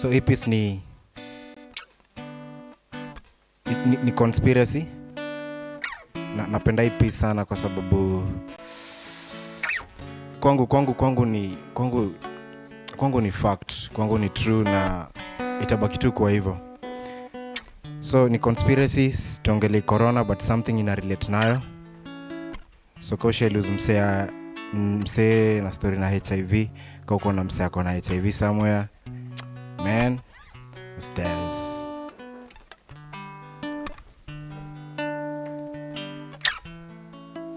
So hii piece ni conspiracy. Napenda hii piece sana kwa sababu kwangu ni fact, kwangu ni true na itabaki tu kwa hivyo. So ni conspiracy, tuongelee corona but something ina relate nayo. So kausha iluse msee na story na HIV, kwa uko na msee ako na HIV somewhere. Man, let's dance.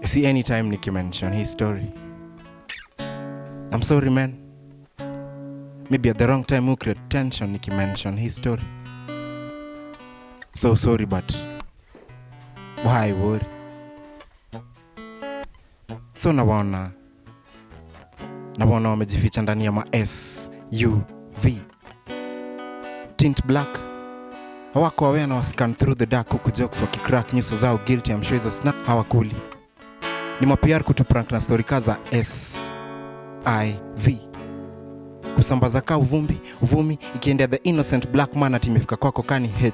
You see, anytime Nikki mention his story, I'm sorry man. Maybe at the wrong time we create tension Nikki mention his story. So sorry but why worry? So nawaona wamejificha ndani ya ma SUV tint black. Hawako aware na wascan through the dark huku jokes wakicrack nyuso zao guilty. I'm sure hizo snap hawakuli. Ni ma-PR kutuprank na story kaza SIV. Kusambaza ka uvumi ikiendea the innocent black man ati imefika kwako kani HIV.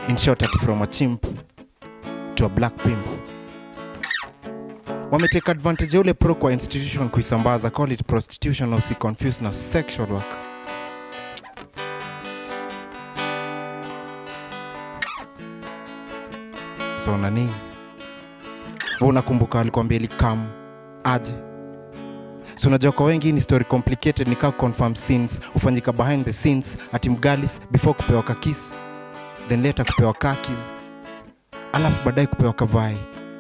In short, ati from a chimp to a black pimp. Wametake advantage ya ule pro kwa institution kuisambaza, call it prostitution au si confuse na sexual work. So nani? Unakumbuka alikwambia ilikam aje? So unajua kwa wengi ni story complicated, ni kama confirm scenes ufanyika behind the scenes ati mgalis before kupewa kakis, then later kupewa kakis, alafu baadaye kupewa kavai.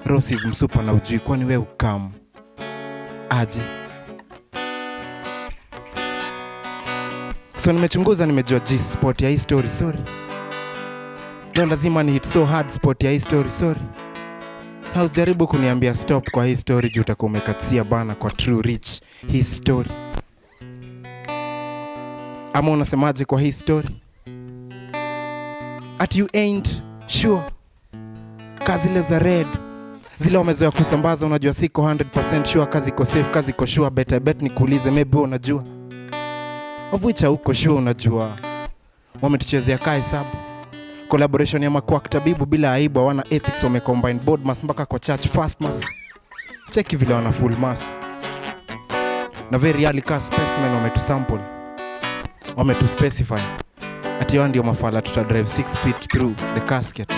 Roses msupa na ujui kwani wewe ukam aje? So nimechunguza, nimejua spot ya hii story, sorry. Leo lazima ni hit so hard spot ya hii story, sorry. Na usijaribu kuniambia stop kwa hii story juu utakuwa umekatia bana kwa true rich hii story. Ama unasemaje kwa hii story? At you ain't sure. Kazi le za red zile wamezoea kusambaza, unajua siko 100% sure kazi iko safe, kazi iko sure, better bet nikuulize maybe unajua. Of which uko sure unajua. Wametuchezea kai hesabu. Collaboration ya makwak tabibu bila aibu, hawana ethics, wamecombine board mass mpaka kwa church fast mass. Cheki vile wana full mass. Na very early cast specimen wametusample. Wametuspecify. Ati wao ndio mafala tutadrive 6 feet through the casket.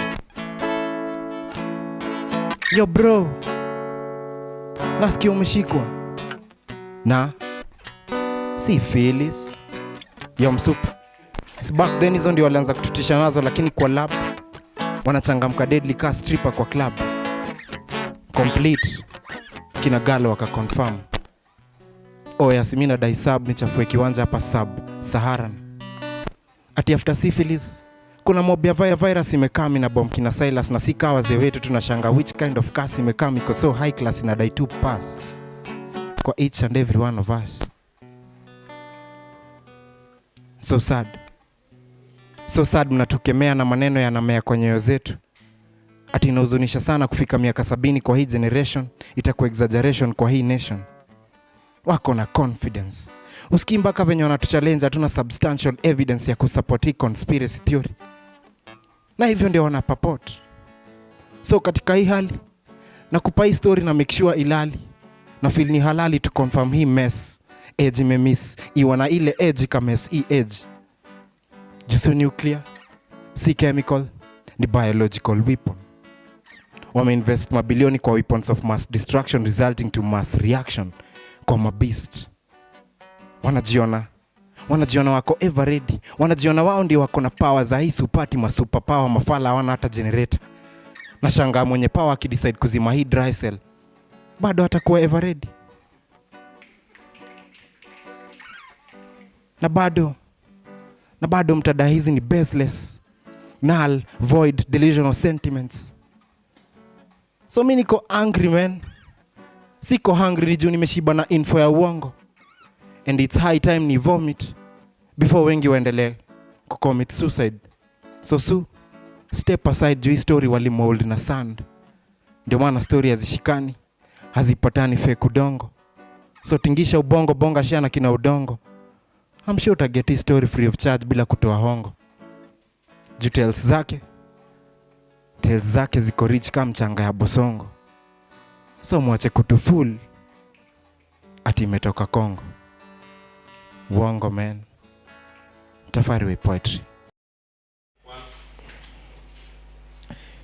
Yo bro, nasikia umeshikwa na si Phyllis. Yo msupa, back then hizo ndio walianza kututisha nazo, lakini kwa lab wanachangamka deadly car stripper kwa club complete. Kina galo waka confirm. Yasimina dai sub ni chafue kiwanja hapa sub Saharan. Ati after syphilis kuna mob ya virus imekami na bomb kina Silas, na sika wazee wetu tunashanga which kind of curse imekami iko so high class na dai 2 pass kwa each and every one of us. So sad mnatukemea na maneno yanamea kwa nyoyo zetu. Ati inahuzunisha sana kufika miaka 70 kwa hii generation, itakuwa exaggeration kwa hii nation. Wako na confidence. Usikii mpaka venye wanatuchallenge, hatuna substantial evidence ya kusupport hii conspiracy theory. Na hivyo ndio wana purport. So katika hii hali na kupa hii story na make sure ilali na feel ni halali to confirm hii mess. Age imemiss, iwana ile age kamess hii age. Jusu nuclear, si chemical, ni biological weapon. Wameinvest mabilioni kwa weapons of mass destruction resulting to mass reaction kwa mabeast. Wanajiona wako ever ready. Wanajiona wao ndio wako na power za hii supati masuper power, mafala hawana hata generator. Na shangaa mwenye power akidecide kuzima hii dry cell bado atakuwa ever ready. Na bado mtada hizi ni baseless, null, void, delusional sentiments. So mimi niko angry man. Siko hungry juu nimeshiba na info ya uongo. And it's high time ni vomit before wengi waendelee kucommit suicide. So step aside juu story wali mold na sand. Ndio maana story hazishikani, hazipatani fake udongo. So tingisha ubongo, bonga share na kina udongo. I'm sure utaget hii story free of charge bila kutoa hongo. Tales zake ziko rich kama mchanga ya Bosongo. So mwache kutufool ati imetoka Kongo. Uongo man. Tafari we poetry.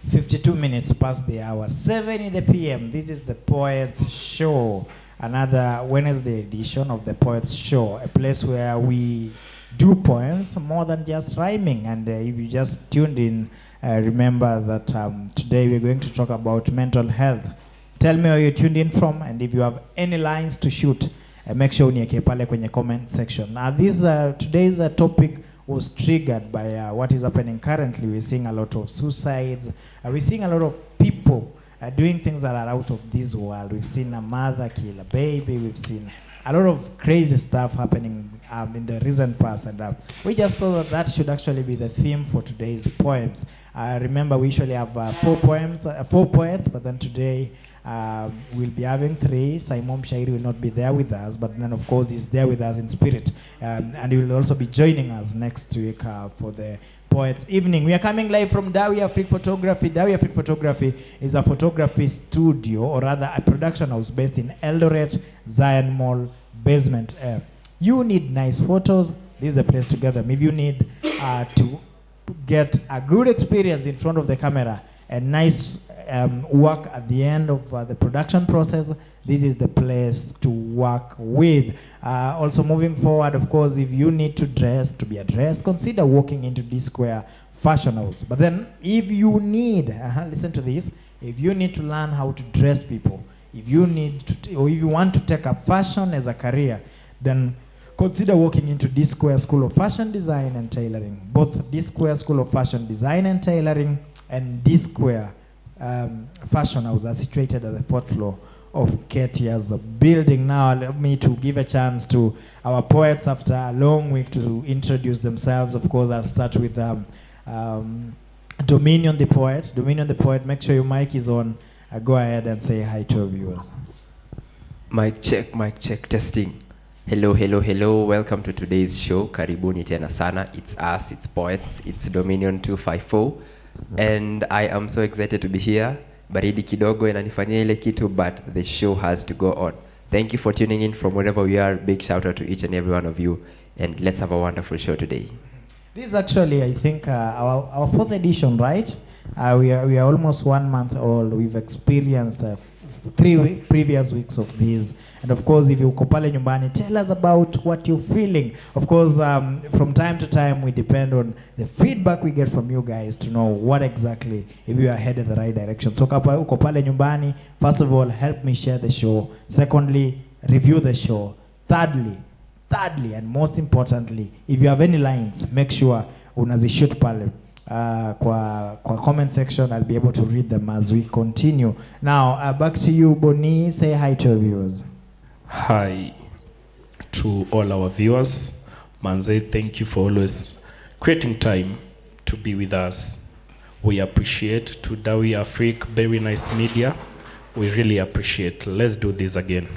52 minutes past the hour, 7 in the PM. This is the Poets Show, another Wednesday edition of the Poets Show, a place where we do poems more than just rhyming. And if you just tuned in, remember that today we're going to talk about mental health. Tell me where you tuned in from, and if you have any lines to shoot, make sure unieke pale kwenye comment section. Now today's topic was triggered by what is happening currently. We're seeing a lot of suicides. We're seeing a lot of people doing things that are out of this world. We've seen a mother kill a baby. We've seen a lot of crazy stuff happening in the recent past. And we just thought that should actually be the theme for today's poems. Remember, we usually have 4 poets, but then today we'll be having 3. Simon Shairi will not be there with us, but then of course he's there with us in spirit, and he will also be joining us next week for the Poets Evening. We are coming live from Dawi Afrique Photography. Dawi Afrique Photography is a photography studio, or rather a production house based in Eldoret, Zion Mall basement. You need nice photos, this is the place to get them. If you need to get a good experience in front of the camera and nice work at the end of the production process, this is the place to work with. Also moving forward, of course, if you need to be addressed, consider walking into D-Square Fashion House. But then if you need, listen to this, if you need to learn how to dress people, if you need to, or if you want to take up fashion as a career, then consider walking into D-Square School of Fashion Design and Tailoring. Both D-Square School of Fashion Design and Tailoring and D-Square Fashion House are situated at the 4th floor of Ketia's building. Now allow me to give a chance to our poets after a long week to introduce themselves. Of course, I'll start with Dominion the Poet. Dominion the Poet, make sure your mic is on. Go ahead and say hi to our viewers. Mic check, testing. Hello. Welcome to today's show. Karibuni tena sana. It's us, it's poets, it's Dominion 254. And I am so excited to be here. Baridi kidogo inanifanyia ile kitu, but the show has to go on. Thank you for tuning in from wherever we are. Big shout out to each and every one of you. And let's have a wonderful show today. This is actually, I think, our 4th edition, right? We are almost 1 month old. We've experienced 3 previous weeks of these. And of course, if you uko pale nyumbani, tell us about what you're feeling. Of course, from time to time, we depend on the feedback we get from you guys to know what exactly, if you are headed the right direction. So uko pale nyumbani, first of all, help me share the show. Secondly, review the show. Thirdly, and most importantly, if you have any lines, make sure unazishoot pale. Kwa comment section. I'll be able to read them as we continue. Now, back to you, Boni. Say hi to our viewers. Hi to all our viewers. Manze, thank you for always creating time to be with us. We appreciate. To Dawi Afrique, very nice media. We really appreciate. Let's do this again.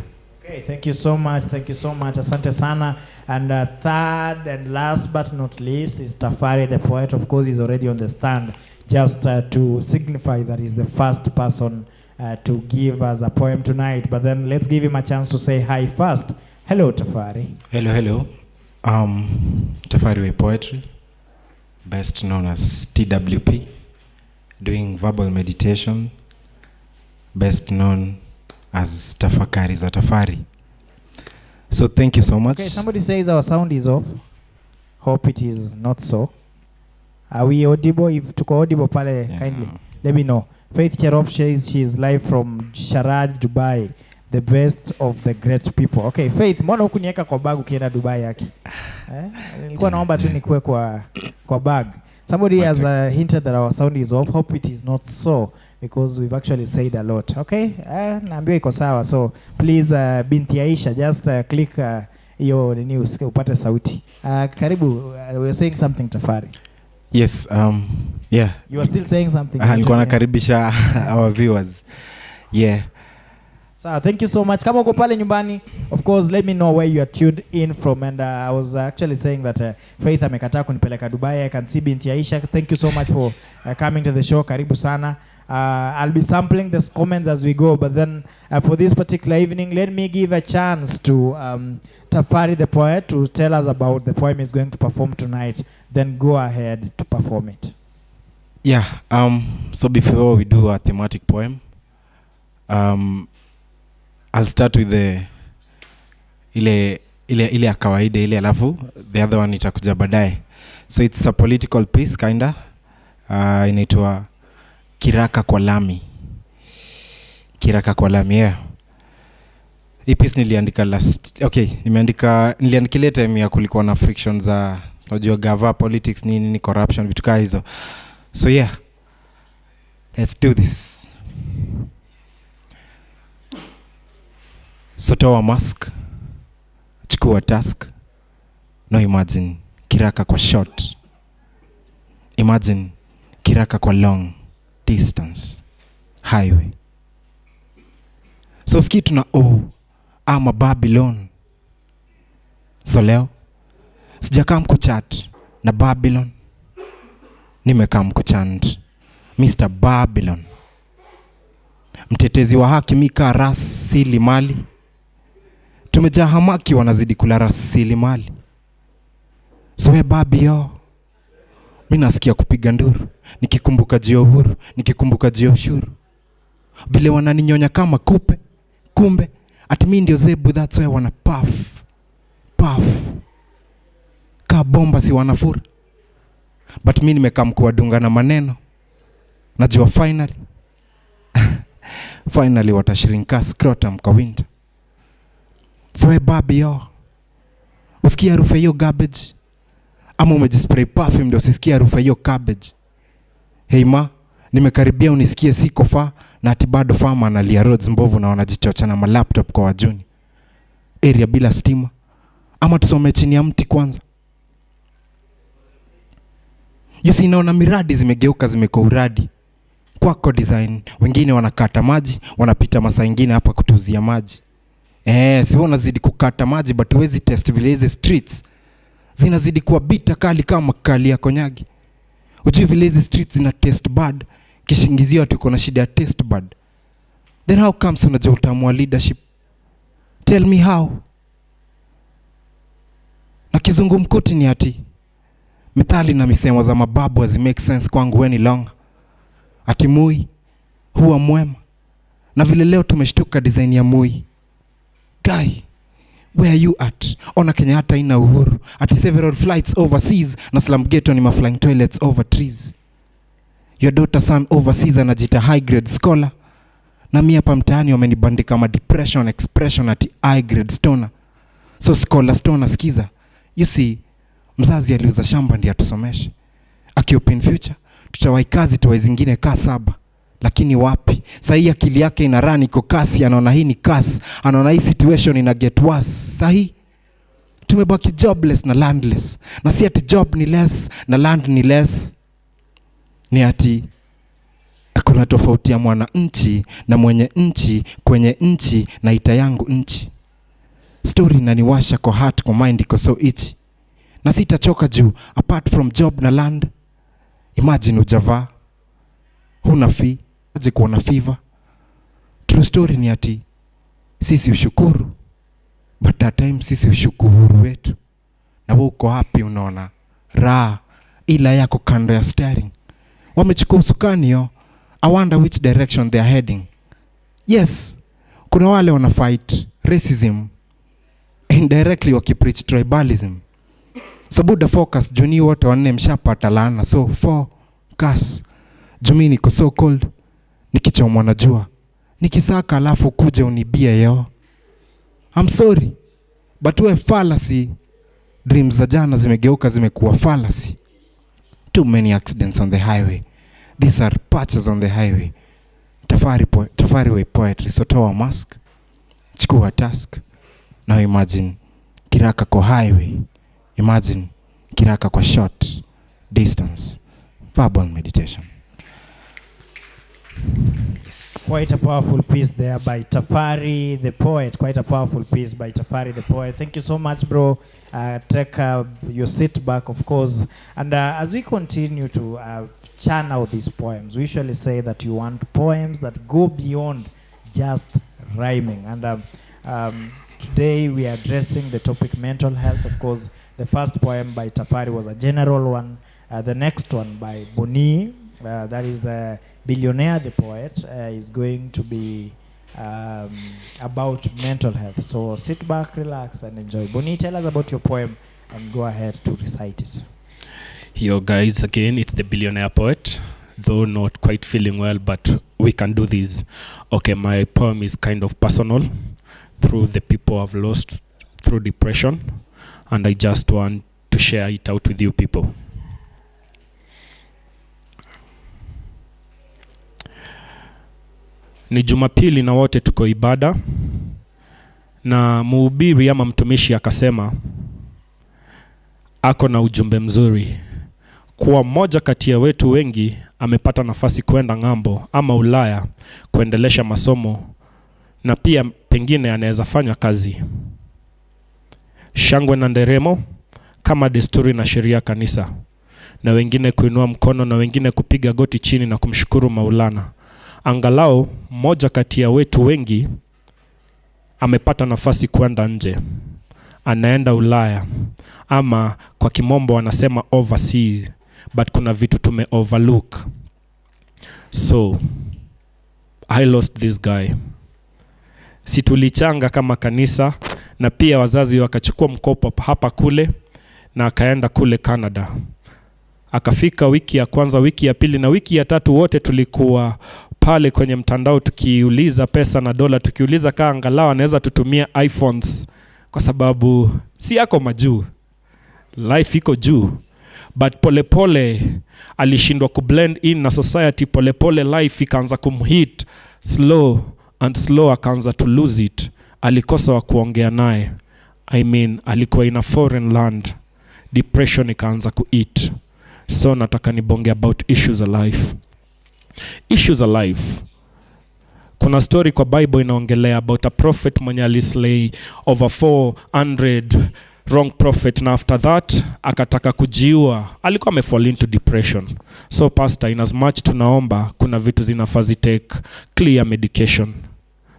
Okay, thank you so much. Asante sana. And third and last but not least is Tafari the Poet. Of course, he's already on the stand, just to signify that he's the first person to give us a poem tonight. But then let's give him a chance to say hi first. Hello, Tafari. Hello. Tafari Way Poetry, best known as TWP, doing verbal meditation, best known as Tafakari za Tafari. So thank you so much. Okay, somebody says our sound is off. Hope it is not so. Are we audible? If tuko audible pale, kindly let me know. Faith Cherop says she's live from Sharad, Dubai. The best of the great people. Okay, Faith, mbona hukuniweka kwa bag ukienda Dubai yake? Nilikuwa naomba tu nikue kwa bag. Somebody has hinted that our sound is off. Hope it is not so, because we've actually said a lot. Okay? Naambiwa iko sawa. So please, binti Aisha, just click hiyo news upate sauti. Karibu, we were saying something, Tafari. Yes, yeah. You are still saying something. Nilikuwa nakaribisha our viewers. Yeah. So thank you so much. Kama uko pale nyumbani, of course, let me know where you are tuned in from. And I was actually saying that Faith amekataa kunipeleka Dubai. I can see Binti Aisha. Thank you so much for coming to the show. Karibu sana. I'll be sampling the comments as we go, but then for this particular evening, let me give a chance to Tafari the poet to tell us about the poem he's going to perform tonight. Then go ahead to perform it. Yeah, so before we do a thematic poem, I'll start with the ile ya kawaida ile, alafu the other one itakuja baadaye. So it's a political piece kinda, inaitwa Kiraka kwa Lami. Kiraka kwa Lami, yeah. Hii piece niliandika niliandikia time ya kulikuwa na friction za unajua gava politics nini corruption vitu kama hizo. So yeah, let's do this. So toa mask, chukua task. No, imagine kiraka kwa short, imagine kiraka kwa long distance highway. So ski tuna ama Babylon. So leo sijakaa mkuchat na Babylon, nimekaa mkuchant Mr. Babylon, mtetezi wa haki mika rasili mali. Tumejaa hamaki wanazidi kula rasili mali. So we Babio, mimi nasikia kupiga nduru nikikumbuka jio uhuru, nikikumbuka jio ushuru. Vile wananinyonya kama kupe, kumbe ati mimi ndio zebu, that's why wana puff ka bomba si wanafura. But mimi nimekaa mkuwadunga na maneno. Najua finally watashrinka scrotum kwa winter. So we Babio, usikia harufu hiyo garbage ama umejispray perfume ndio usisikia harufu hiyo cabbage? Hey ma, nimekaribia unisikie siko faa, na ati bado farma analia roads mbovu na wanajichocha na malaptop kwa wajuni. Area bila stima, ama tusome chini ya mti kwanza. Yusi naona miradi zimegeuka zimekuwa uradi. Kwako design, wengine wanakata maji, wanapita masaa ingine hapa kutuzia maji. Siwa unazidi kukata maji, but huwezi test vile hizi streets zinazidi kuwa bita kali kama kali ya konyagi. Ujui vile hizi streets zina taste bad, kishingizio ati uko na shida ya taste bad. Then how comes unajua utamu wa leadership? Tell me how. Na kizungumkuti ni ati methali na misemo za mababu hazi make sense kwangu any longer. Ati Mui huwa mwema, na vile leo tumeshtuka design ya Mui. Guy, where are you at? Ona Kenya hata ina uhuru. Ati several flights overseas na slum ghetto ni flying toilets over trees. Your daughter son overseas anajita high grade scholar, na mimi hapa mtaani wamenibandika ma depression expression ati high grade stoner. So scholar stoner, skiza. You see, mzazi aliuza shamba ndiye atusomeshe. Open future tutawai kazi tuwai zingine kaa 7. Lakini wapi? Sahi akili yake inarani iko kasi, anaona hii ni kasi, anaona hii situation ina get worse. Sahi tumebaki jobless na landless. Na si ati job ni less na land ni less. Ni ati kuna tofauti ya mwana nchi na mwenye nchi kwenye nchi na ita yangu nchi. Story inaniwasha kwa heart, kwa mind iko so itchy. Na sitachoka juu apart from job na land. Imagine ujava, huna fee, aje kuona fever. True story ni ati sisi ushukuru, but that time sisi ushukuru wetu. Na wewe uko happy unaona raha ila yako kando ya steering. Wamechukua usukani yo, I wonder which direction they are heading. Yes, kuna wale wana fight racism, indirectly wakipreach tribalism. So Buddha focus, juni wote wanne mshapata laana. So focus, jumi niko so cold, nikichomwa na jua, nikisaka alafu kuja unibia yo. I'm sorry, but we fallacy. Dreams za jana zimegeuka zimekuwa fallacy. Too many accidents on the highway. These are patches on the highway. Tafari way poetry. So toa mask, chukua task. Now imagine kiraka kwa highway. Imagine kiraka kwa short distance. Verbal meditation. Yes. Quite a powerful piece there by Tafari the poet. Quite a powerful piece by Tafari the poet. Thank you so much, bro. Take your seat back, of course. And as we continue to channel these poems, we usually say that you want poems that go beyond just rhyming. And today we are addressing the topic mental health. Of course, the first poem by Tafari was a general one. The next one by Boni, that is the Billionaire the poet, is going to be about mental health. So sit back, relax, and enjoy. Boni, tell us about your poem and go ahead to recite it. Yo guys, again, it's the Billionaire Poet, though not quite feeling well, but we can do this. Okay, my poem is kind of personal through the people I've lost through depression, and I just want to share it out with you people. Ni Jumapili na wote tuko ibada, na mhubiri ama mtumishi akasema ako na ujumbe mzuri kuwa mmoja kati ya wetu wengi amepata nafasi kwenda ng'ambo ama Ulaya kuendelesha masomo, na pia pengine anaweza fanya kazi. Shangwe na nderemo kama desturi na sheria kanisa, na wengine kuinua mkono na wengine kupiga goti chini na kumshukuru Maulana. Angalau mmoja kati ya wetu wengi amepata nafasi kwenda nje, anaenda Ulaya, ama kwa kimombo wanasema overseas, but kuna vitu tume overlook. So I lost this guy. Situlichanga kama kanisa, na pia wazazi wakachukua mkopo hapa kule, na akaenda kule Canada. Akafika wiki ya kwanza, wiki ya pili na wiki ya tatu, wote tulikuwa pale kwenye mtandao tukiuliza pesa na dola, tukiuliza kaa angalau anaweza tutumia iPhones, kwa sababu si yako majuu, life iko juu. But pole alishindwa kublend in na society. Pole life ikaanza kumhit slow and slow, akaanza to lose it. Alikosa wa kuongea naye, I mean alikuwa in a foreign land, depression ikaanza kueat. So nataka nibonge about issues of life. Issues of life. Kuna story kwa Bible inaongelea about a prophet mwenye alislay over 400 wrong prophet, na after that akataka kujiua. Alikuwa amefall into depression. So pastor, in as much tunaomba, kuna vitu zinafazi take clear medication.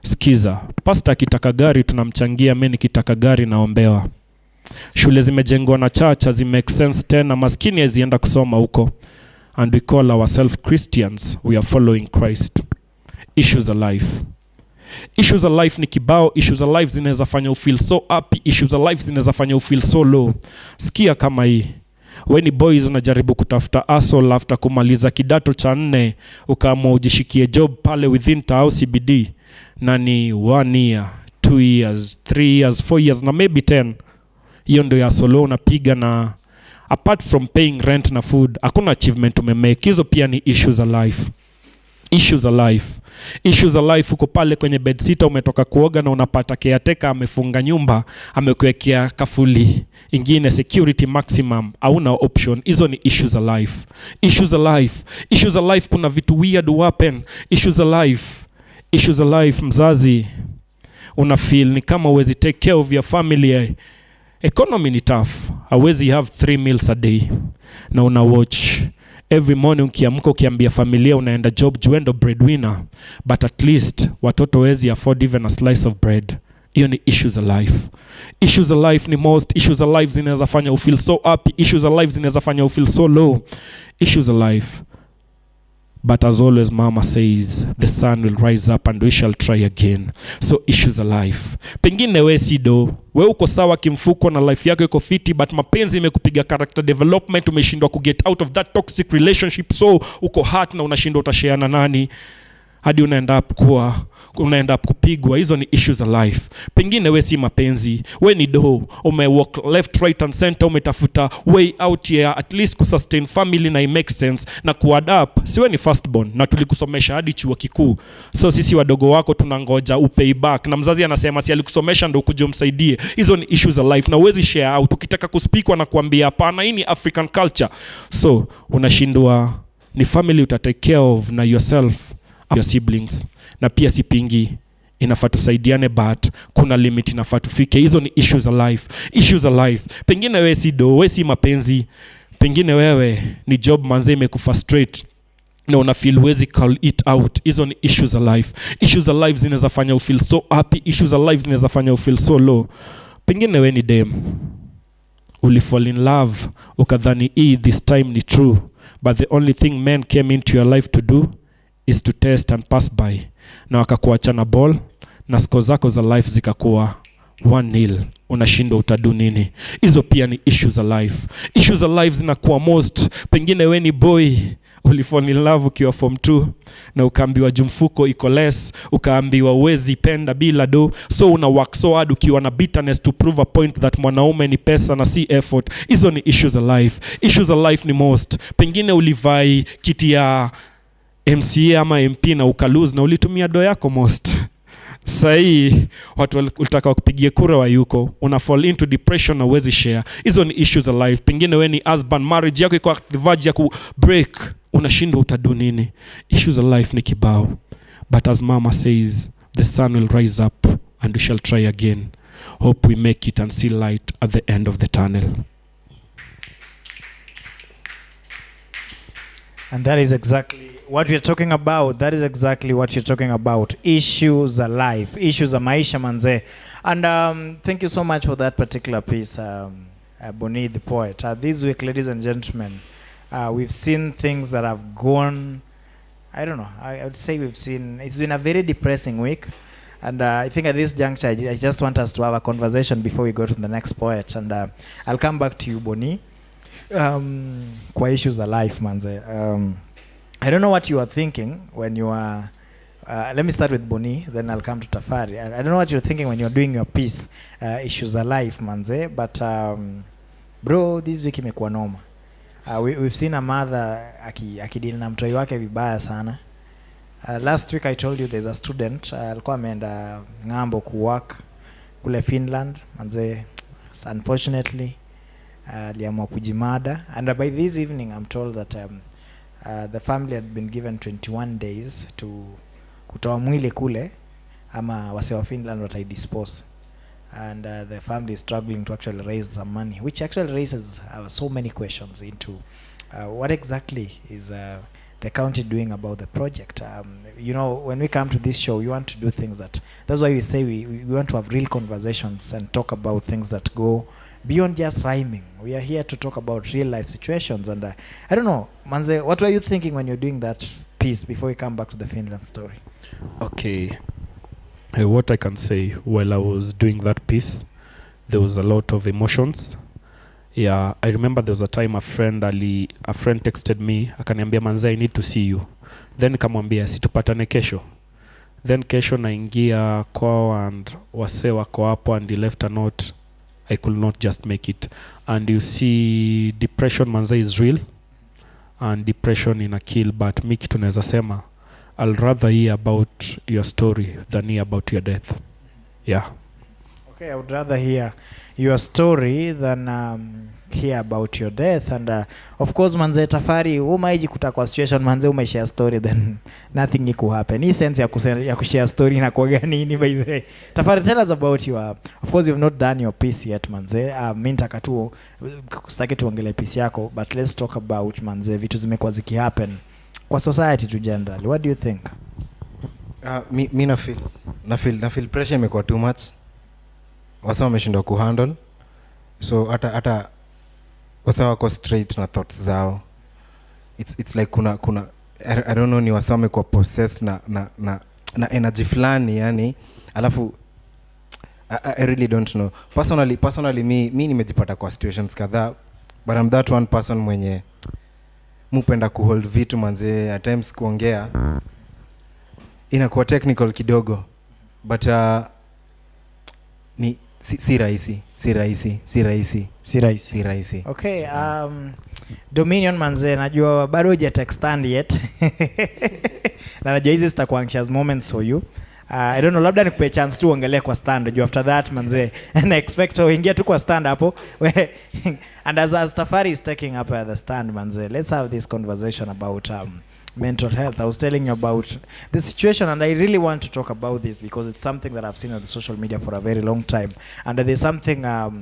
Skiza, pastor akitaka gari tunamchangia, mimi nikitaka gari naombewa. Shule zimejengwa na church, zi make sense tena, maskini azienda kusoma huko. And we call ourselves Christians, we are following Christ. Issues of life. Issues of life ni kibao. Issues of life zinaweza fanya u feel so happy, issues of life zinaweza fanya u feel so low. Sikia kama hii. When boys unajaribu kutafuta hustle after kumaliza kidato cha 4, ukaamua ujishikie job pale within town CBD, na ni 1 year, 2 years, 3 years, 4 years na maybe 10. Hiyo ndio ya solo unapiga, na apart from paying rent na food, hakuna achievement umemake. Hizo pia ni issues of life. Issues of life. Issues of life, uko pale kwenye bedsitter, umetoka kuoga na unapata caretaker amefunga nyumba, amekuwekea kafuli ingine security maximum, hauna option. Hizo ni issues of life. Issues of life. Issues of life, kuna vitu weird happen. Issues of life. Issues of life, mzazi una feel ni kama huwezi take care of your family. Economy ni tough. Hawezi have 3 meals a day. Na una watch every morning ukiamka ukiambia familia unaenda job, juendo breadwinner, but at least watoto wezi afford even a slice of bread. Hiyo ni issues of life. Issues of life ni most. Issues of life zinaweza fanya u feel so happy. Issues of life zinaweza fanya u feel so low. Issues of life. But as always, mama says, the sun will rise up and we shall try again. So issues of life. Pengine we sido, we uko sawa kimfuko na life yako iko fiti, but mapenzi imekupiga character development, umeshindwa ku get out of that toxic relationship, so uko hurt na unashindwa utashiana nani, hadi unaenda up kupigwa. Hizo ni issues of life. Pengine we si mapenzi, we ni do, walk left, right and center, umetafuta way out here at least kusustain family na it makes sense na kuadapt. Siwe ni firstborn na tulikusomesha hadi chuo kikuu, so sisi wadogo wako tunangoja upay back, na mzazi anasema si alikusomesha ndio ukuje umsaidie. Hizo ni issues of life na uwezi share out. Ukitaka kuspikwa na kuambia hapana, hii ni African culture, so unashindwa. Ni family utatake care of na yourself, your siblings, na pia sipingi, inafaa tusaidiane, but kuna limit inafaa tufike. Hizo ni issues of life. Issues of life. Pengine wewe si do, wewe si mapenzi, pengine wewe ni job manze imekufrustrate na una feel wezi call it out. Hizo ni issues of life. Issues of life zinaweza fanya ufeel so happy, issues of life zinaweza fanya ufeel so low. Pengine wewe ni dem, uli fall in love ukadhani this time ni true, but the only thing men came into your life to do is to test and pass by, na wakakuacha na ball na score zako za life zikakuwa 1-0. Unashindwa utadu nini? Hizo pia ni issues of life. Issues of life zinakuwa most, pengine we ni boy, ulifall in love ukiwa form 2 na ukaambiwa jumfuko iko less, ukaambiwa uwezi penda bila do, so una work so hard ukiwa na bitterness to prove a point that mwanaume ni pesa na si effort. Hizo ni issues of life. Issues of life ni most, pengine ulivai kiti ya MCA ama MP na ukalose na ulitumia do yako most. Sahi watu ulitaka kupigia kura wa yuko, una fall into depression na uwezi share. Hizo ni issues of life. Pengine we ni husband, marriage yako iko at the verge ya ku break, unashindwa utadu nini? Issues of life ni kibao, but as mama says, the sun will rise up and we shall try again. Hope we make it and see light at the end of the tunnel. And that is exactly what we're talking about. That is exactly what you're talking about. Issues are life. Issues are maisha manze. And thank you so much for that particular piece, Boni the poet. This week, ladies and gentlemen, we've seen things that have gone, I don't know, I would say it's been a very depressing week. And I think at this juncture, I just want us to have a conversation before we go to the next poet. And I'll come back to you, Boni. Kwa issues of life manze. I don't know what you are thinking when you are let me start with Boni, then I'll come to Tafari. I don't know what you're thinking when you're doing your piece, issues of life manze, but bro, this week imekuwa noma. We've seen a mother akidili na mtoi wake vibaya sana. Last week I told you there's a student alikuwa ameenda ngambo kuwork kule Finland manze, unfortunately aliamua kujimada, and by this evening I'm told that the family had been given 21 days to kutoa mwili kule ama wase wa Finland wataidispose, and the family is struggling to actually raise some money, which actually raises so many questions into what exactly is the county doing about the project. You know, when we come to this show, we want to do things that's why we say we want to have real conversations and talk about things that go beyond just rhyming. We are here to talk about real life situations, and I don't know, Manze, what were you thinking when you're doing that piece before we come back to the Finland story? Okay, what I can say, while I was doing that piece, there was a lot of emotions. Yeah, I remember there was a time a friend texted me akaniambia, Manze, I need to see you. Then nikamwambia situpatane kesho. Then kesho naingia kwao and wase wako hapo, and he left a note. I could not just make it. And you see, depression manze is real, and depression in a kill, but mi kitu naweza sema, I'll rather hear about your story than hear about your death. Yeah. Okay, I would rather hear your story than hear about your death. And of course, manze Tafari, umaijikuta kwa situation manze umeshare story, then nothing iku happen. Hii sense ya kushare story na kwa nini by the way. Tafari, tell us about your, of course you've not done your piece yet manze. Mimi nitaka tu sitaki tuongele piece yako, but let's talk about manze vitu zimekuwa ziki happen kwa society to generally. What do you think? Mi na feel pressure imekuwa too much. Wasa wameshindwa kuhandle, so hata wasa wako straight na thoughts zao. It's like kuna I don't know, ni wasa wamekuwa possessed na energy flani yani, alafu I really don't know. Personally mi nimejipata kwa situations kadhaa, but I'm that one person mwenye mupenda kuhold vitu manze, at times kuongea inakuwa technical kidogo, but ni si rahisi. Okay, Dominion manze, najua bado hujatext stand yet. Na najua hizi zitakuwa anxious moments for you. I don't know, labda nikupe chance tu uongelee kwa stand juu after that manze. And I expect to ingia tu kwa stand hapo. And as Tafari is taking up the stand manze, let's have this conversation about mental health. I was telling you about the situation, and I really want to talk about this because it's something that I've seen on the social media for a very long time. And there's something that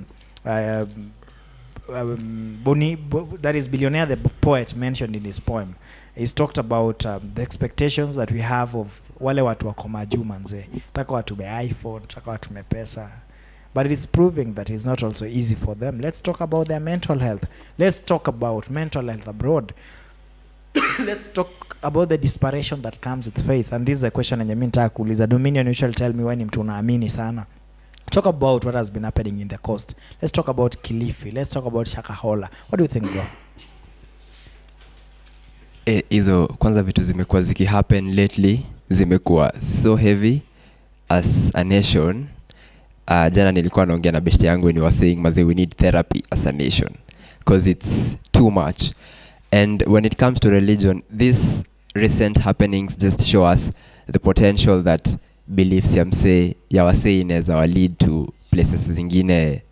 is Billionaire, the poet, mentioned in his poem. He's talked about the expectations that we have of wale watu wako majuu manze. Taka watu me iPhone, taka watu me pesa. But it is proving that it's not also easy for them. Let's talk about their mental health. Let's talk about mental health abroad. Let's talk about the desperation that comes with faith. And this is a question yenye mimi nataka kuuliza. Dominion, you shall tell me why ni mtu unaamini sana. Talk about what has been happening in the coast. Let's talk about Kilifi. Let's talk about Shakahola. What do you think, bro? Hizo kwanza vitu zimekuwa ziki happen lately, zimekuwa so heavy as a nation. Jana nilikuwa naongea na beshte yangu and we were saying maze we need therapy as a nation because it's too much. And when it comes to religion, these recent happenings just show us the potential that beliefs ya wasee inaweza wa lead to places zingine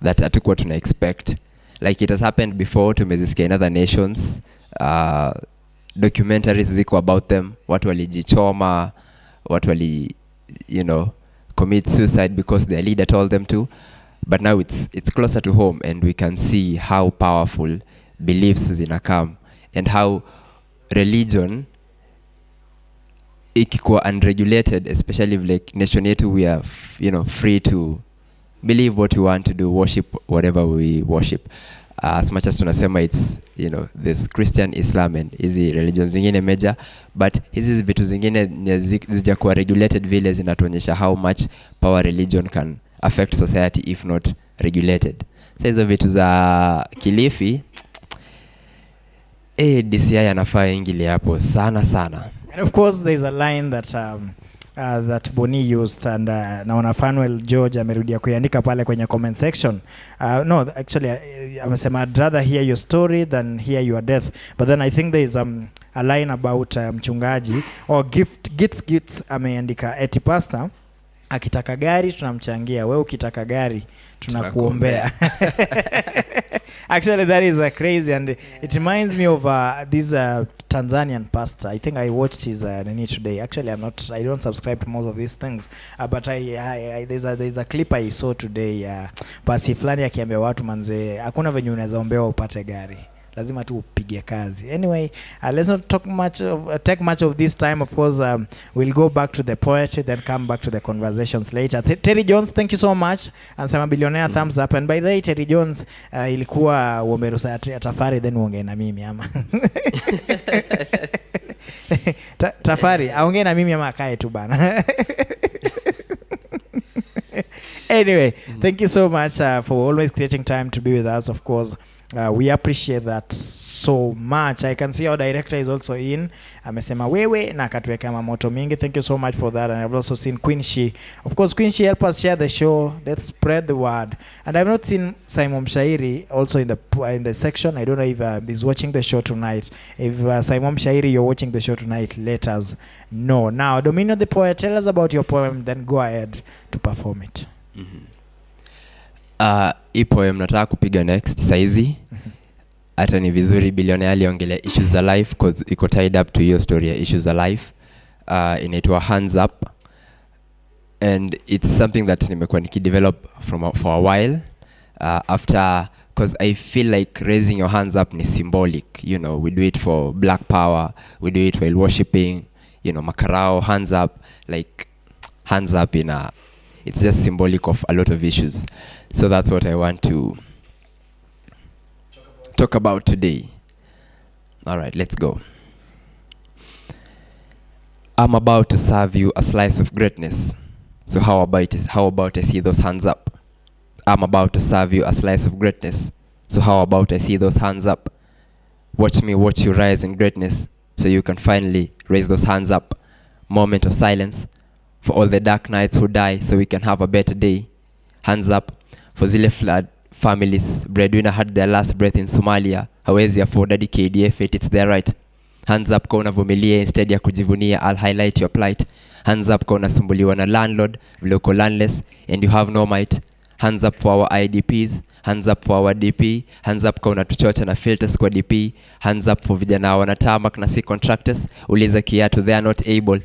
that hatukuwa tuna expect. Like it has happened before, tumezisikia in other nations. Documentaries ziko about them, watu walijichoma, watu wali, commit suicide because their leader told them to. But now it's closer to home, and we can see how powerful beliefs zinakam and how religion ikikuwa unregulated, especially like nation yetu, we are free to believe what we want to do, worship whatever we worship. As much as tunasema it's there's Christian, Islam and hizi religions zingine major, but hizi vitu zingine zijakuwa regulated vile zinatuonyesha how much power religion can affect society if not regulated. So hizo vitu za Kilifi DCI anafaa ingili hapo sana. And of course there's a line that that Boni used, and naona Fanuel George amerudia kuandika pale kwenye comment section. No, actually amesema I'd rather hear your story than hear your death. But then I think there is a line about mchungaji or gifts ameandika eti pastor akitaka gari tunamchangia, wewe ukitaka gari tunakuombea. Actually that is crazy, and it reminds me of this Tanzanian pastor. I think I watched his nini today. Actually I don't subscribe to most of these things, but there's a clip I saw today. Basi fulani akiambia watu manze hakuna venye unaweza ombewa upate gari, lazima tu upige kazi. Anyway, let's not take much of this time. Of course, we'll go back to the poetry, then come back to the conversations later. Terry Jones, thank you so much. And Sama Billionaire, thumbs up. And by the way, Terry Jones, ilikuwa uomerusa ya Tafari, then uongee na mimi ama. Tafari, aongee na mimi ama akae tu bana. Anyway, thank you so much for always creating time to be with us. Of course, we appreciate that so much. I can see our director is also in. Amesema wewe na akatuweka mamoto mingi. Thank you so much for that. And I've also seen Queen She. Of course, Queen She, help us share the show. Let's spread the word. And I've not seen Simon Mshairi also in the section. I don't know if he's watching the show tonight. If Simon Mshairi, you're watching the show tonight, let us know. Now, Dominion the Poet, tell us about your poem, then go ahead to perform it. Hii poem nataka kupiga next saizi. Hata ni vizuri Billionaire aliongelea issues za life cause iko tied up to your story ya issues za life. Inaitwa Hands Up, and it's something that nimekuwa nikidevelop for a while after, cause I feel like raising your hands up ni symbolic. We do it for black power, we do it while worshiping, makarao, hands up, like hands up it's just symbolic of a lot of issues. So that's what I want to talk about today. All right, let's go. I'm about to serve you a slice of greatness. So how about I see those hands up? I'm about to serve you a slice of greatness. So how about I see those hands up? Watch me watch you rise in greatness so you can finally raise those hands up. Moment of silence for all the dark nights who die so we can have a better day. Hands up for zile flood families. Breadwinner had their last breath in Somalia. Hawezi afford hadi KDF, it's their right. Hands up kwa unavumilia instead ya kujivunia. I'll highlight your plight. Hands up kwa unasumbuliwa na landlord, vile uko landless and you have no might. Hands up for our IDPs. Hands up for our DP. Hands up kwa unatuchocha na filters kwa DP. Hands up for vijana wanatamak na si contractors. Uliza kiatu, they are not able.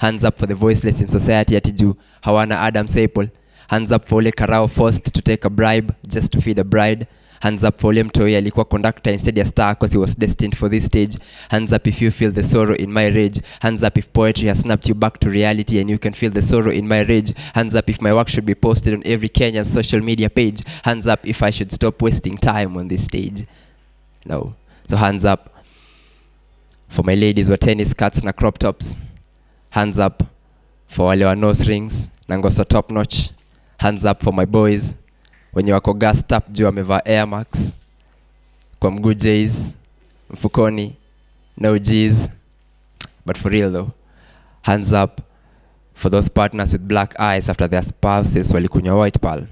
Hands up for the voiceless in society ati juu hawana Adam Staple. Hands up for ule karao forced to take a bribe just to feed a bride. Hands up for ule mtoi alikuwa conductor instead ya star cause he was destined for this stage. Hands up if you feel the sorrow in my rage. Hands up if poetry has snapped you back to reality and you can feel the sorrow in my rage. Hands up if my work should be posted on every Kenyan social media page. Hands up if I should stop wasting time on this stage. No. So hands up for my ladies with tennis skirts na crop tops. Hands up for wale wa nose rings na ngoso top notch. Hands up for my boys wenye wako gassed up juu wamevaa Air Max kwa mguu J's mfukoni no G's. But for real though, hands up for those partners with black eyes after their spouses walikunywa white pearl.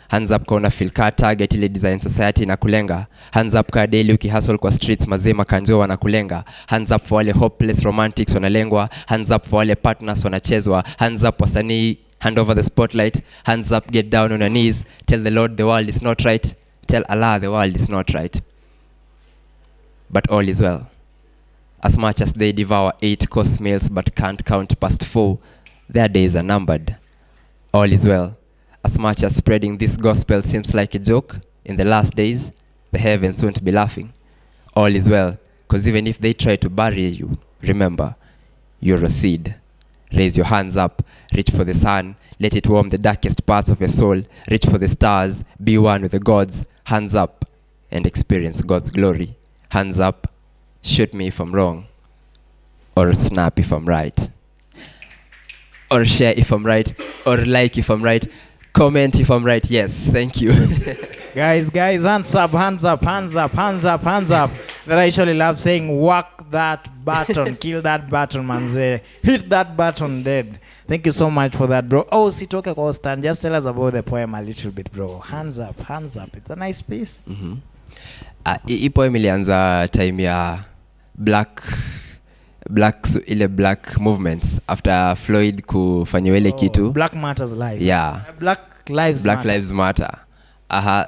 Hands up kwa una feel car target ile design society na kulenga. Hands up kwa daily ukihustle kwa streets mazima kanjoa na kulenga. Hands up for wale hopeless romantics wanalengwa. Hands up for wale partners wanachezwa. Hands up wasanii, hand over the spotlight. Hands up, get down on your knees. Tell the Lord the world is not right. Tell Allah the world is not right. But all is well. As much as they devour 8-course meals but can't count past 4, their days are numbered. All is well. As much as spreading this gospel seems like a joke, in the last days, the heavens won't be laughing. All is well, because even if they try to bury you, remember, you're a seed. Raise your hands up, reach for the sun, let it warm the darkest parts of your soul, reach for the stars, be one with the gods, hands up, and experience God's glory. Hands up, shoot me if I'm wrong, or snap if I'm right, or share if I'm right, or like if I'm right, comment if I'm right. Yes, thank you. Guys, hands up, hands up, hands up, hands up, hands up. That I actually love saying, whack that button, kill that button, manze. Hit that button dead. Thank you so much for that, bro. Oh, Sitoke Constant, just tell us about the poem a little bit, bro. Hands up, hands up. It's a nice piece. Hii poem ilianza time ya black movements after Floyd kufanyiwa ile kitu. Black Matters Live. Yeah. Black Lives Matter.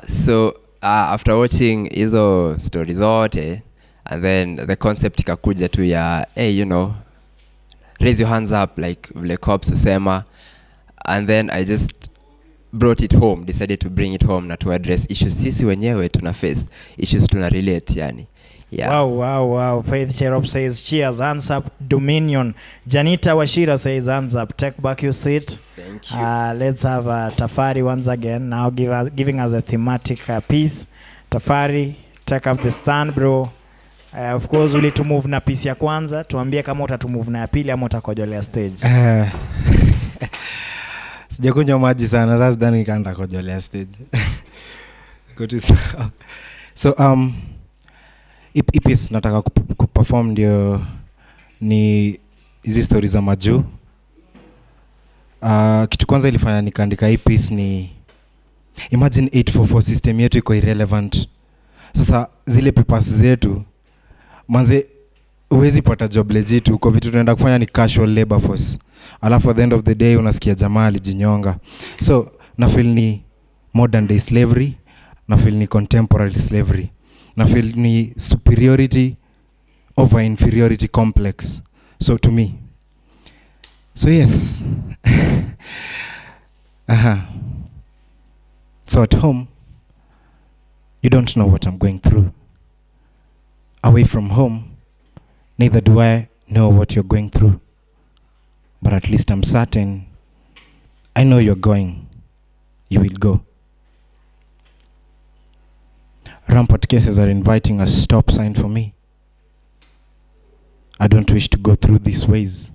So after watching hizo stories zote, and then the concept ikakuja tu ya hey, you know, raise your hands up like vile cops usema, and then I just brought it home, decided to bring it home na to address issues sisi wenyewe tuna face, issues tuna relate yani. Yeah. Wow. Faith Cherop says cheers, hands up, Dominion. Janita Washira says hands up, take back your seat. Thank you. Let's have Tafari once again, now giving us a thematic piece. Tafari, take up the stand, bro. Of course, ulitumove na piece ya kwanza, tuambie kama utatumove na ya pili ama utakojolea stage. Sijakunywa maji sana, sasa ndani nikaenda kojolea stage. So ipis nataka kuperform ndio ni hizi stories za majuu. Kitu kwanza ilifanya nikaandika ipis ni imagine 844 system yetu iko irrelevant. Sasa zile papers zetu manze uwezi pata job legit, uko vitu tunaenda kufanya ni casual labor force. Alafu at the end of the day unasikia jamaa alijinyonga. So na feel ni modern day slavery, na feel ni contemporary slavery, na feel ni superiority over inferiority complex. So to me, so yes. So at home, you don't know what I'm going through. Away from home, neither do I know what you're going through. But at least I'm certain, I know you're going, you will go. Rampart cases are inviting a stop sign for me. I don't wish to go through these ways.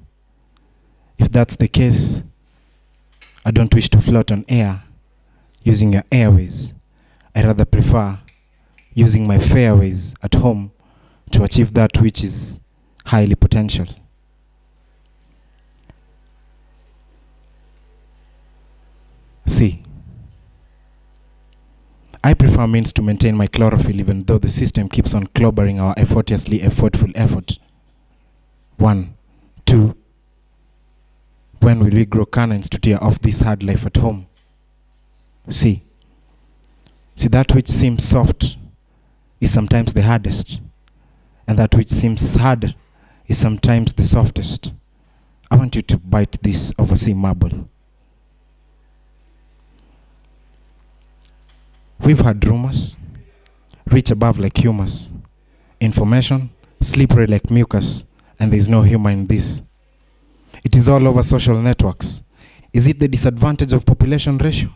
If that's the case, I don't wish to float on air using your airways. I rather prefer using my fairways at home to achieve that which is highly potential. See, I prefer means to maintain my chlorophyll even though the system keeps on clobbering our effortlessly effortful effort. 1, 2, when will we grow cannons to tear off this hard life at home? See, See, that which seems soft is sometimes the hardest, and that which seems hard is sometimes the softest. I want you to bite this oversea marble. We've had rumors, reach above like humus, information, slippery like mucus, and there's no humor in this. It is all over social networks. Is it the disadvantage of population ratio?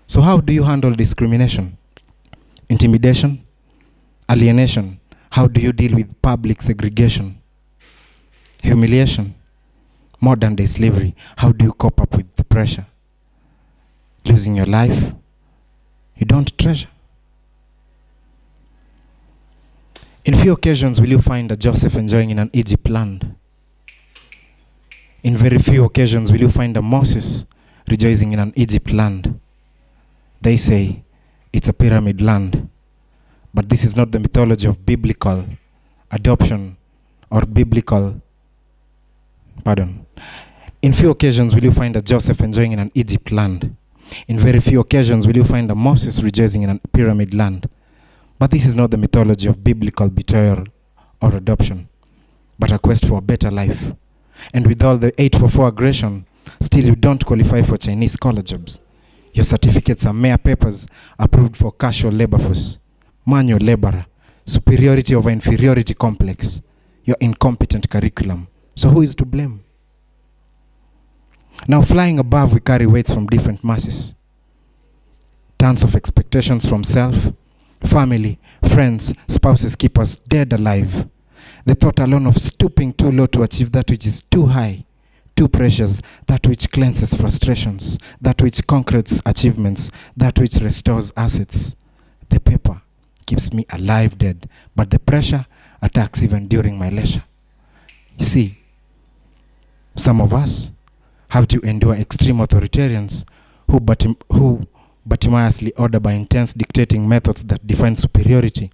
So how do you handle discrimination, intimidation, alienation? How do you deal with public segregation, humiliation, modern day slavery? How do you cope up with the pressure? Losing your life, you don't treasure. In few occasions will you find a Joseph enjoying in an Egypt land. In very few occasions will you find a Moses rejoicing in an Egypt land. They say it's a pyramid land, but this is not the mythology of biblical adoption or biblical, pardon. In few occasions will you find a Joseph enjoying in an Egypt land. In very few occasions will you find a Moses rejoicing in a pyramid land. But this is not the mythology of biblical betrayal or adoption, but a quest for a better life. And with all the 844 aggression, still you don't qualify for Chinese collar jobs. Your certificates are mere papers approved for casual labor force, manual laborer, superiority over inferiority complex, your incompetent curriculum. So who is to blame? Now flying above, we carry weights from different masses. Tons of expectations from self, family, friends, spouses keep us dead alive. The thought alone of stooping too low to achieve that which is too high, too precious, that which cleanses frustrations, that which concretes achievements, that which restores assets. The paper keeps me alive dead, but the pressure attacks even during my leisure. You see, some of us have to endure extreme authoritarians who Bartimaeusly order by intense dictating methods that define superiority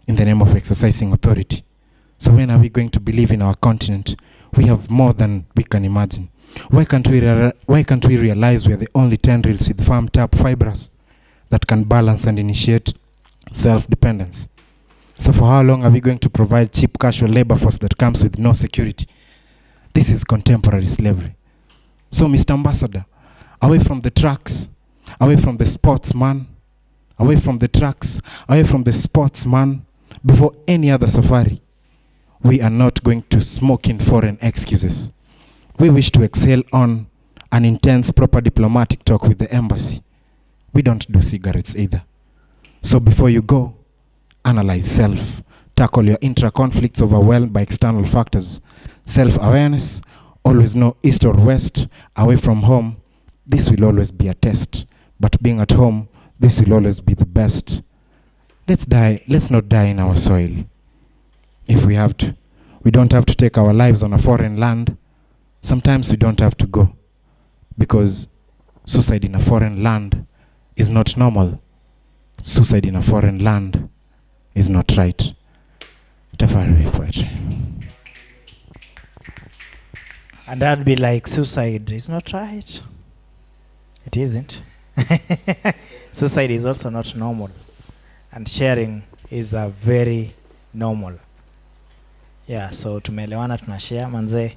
in the name of exercising authority. So when are we going to believe in our continent? We have more than we can imagine. Why can't we realize we are the only tendrils with firm tap fibers that can balance and initiate self-dependence? So for how long are we going to provide cheap casual labor force that comes with no security? This is contemporary slavery. So Mr. Ambassador, away from the trucks, away from the sportsman, away from the trucks, away from the sportsman, before any other safari, we are not going to smoke in foreign excuses. We wish to exhale on an intense, proper diplomatic talk with the embassy. We don't do cigarettes either. So before you go, analyze self. Tackle your intra-conflicts overwhelmed by external factors. Self-awareness, always know east or west, away from home. This will always be a test. But being at home, this will always be the best. Let's not die in our soil. If we have to. We don't have to take our lives on a foreign land. Sometimes we don't have to go. Because suicide in a foreign land is not normal. Suicide in a foreign land is not right. Tafari poetry. And that'd be like suicide is not right. It isn't. Suicide is also not normal. And sharing is a very normal. Yeah, so tumeelewana tunashare manze.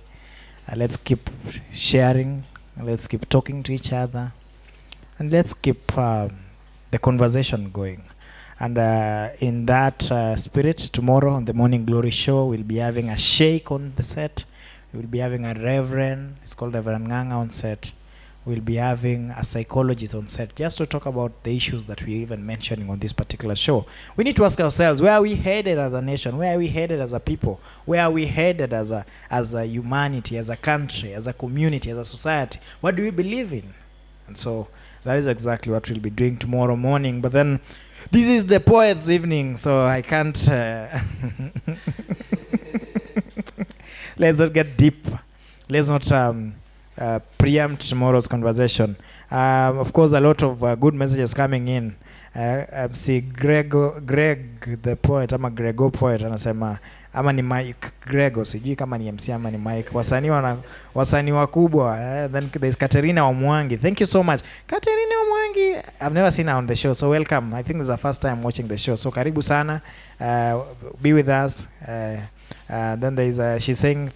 Let's keep sharing. Let's keep talking to each other. And let's keep the conversation going. And in that spirit, tomorrow on the Morning Glory Show, we'll be having a sheikh on the set. We'll be having a reverend. It's called Reverend Nganga on set. We'll be having a psychologist on set just to talk about the issues that we're even mentioning on this particular show. We need to ask ourselves, where are we headed as a nation? Where are we headed as a people? Where are we headed as a humanity, as a country, as a community, as a society? What do we believe in? And so that is exactly what we'll be doing tomorrow morning. But then this is the poet's evening, so I can't... Let's not get deep. Let's not... preempt tomorrow's conversation. Of course, a lot of good messages coming in. MC Greg the poet ama Grego poet anasema ama ni Mike Grego, sijui kama ni MC ama ni Mike. Wasanii wakubwa. Then there's Katerina Omwangi. Thank you so much. Katerina Omwangi, I've never seen her on the show, so welcome. I think this is the first time watching the show. So karibu sana. Be with us. Then there is she's saying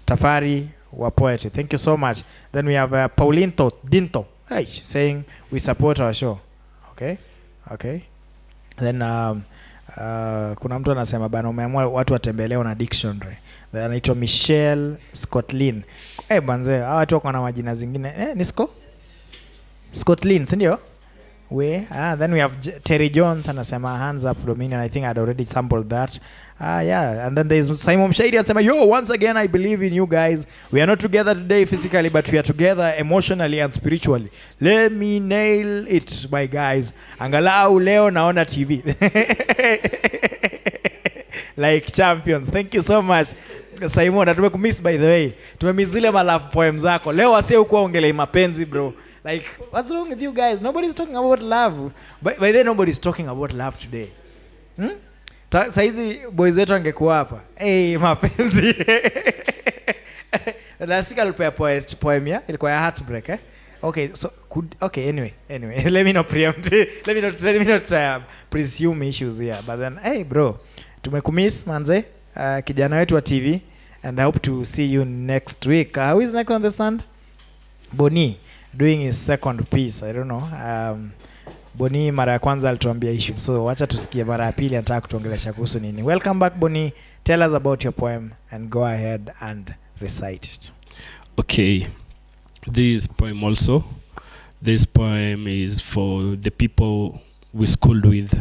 Tafari wa poetry. Thank you so much. Then we have Pauline Dinto. Hey, she's saying we support our show. Okay. Then kuna mtu anasema bana umeamua watu watembeleo na dictionary. Then anaitwa Michelle Scottlin. Banze, hawa watu wako na majina zingine. Ni Scottlin, si ndio? Then we have Terry Jones anasema hands up Dominion. I think I'd already sampled that. Yeah, and then there's Simon Mshairi anasema yo, once again I believe in you guys. We are not together today physically, but we are together emotionally and spiritually. Let me nail it, my guys. Angalau leo naona TV. Like champions. Thank you so much Simon. Tumekumiss by the way. Tumemiss zile love poems zako. Leo wase huko ongelea mapenzi bro. Like, what's wrong with you guys? Nobody's talking about love. By the way, nobody's talking about love today. Saizi boys wetu angekuwa hapa. Mapenzi. Last week alipea poem ya ilikuwa ya heartbreak. Okay, anyway. Let me not preempt. Let me not presume issues here. But then, hey bro, tumekumiss manze, kijana wetu wa TV, and I hope to see you next week. Who is next on the stand? Boni doing his second piece. I don't know. Boni mara ya kwanza alituambia issue, so wacha tusikie mara ya pili anataka kutuongelesha kuhusu nini. Welcome back Boni. Tell us about your poem and go ahead and recite it. Okay, this poem is for the people we schooled with,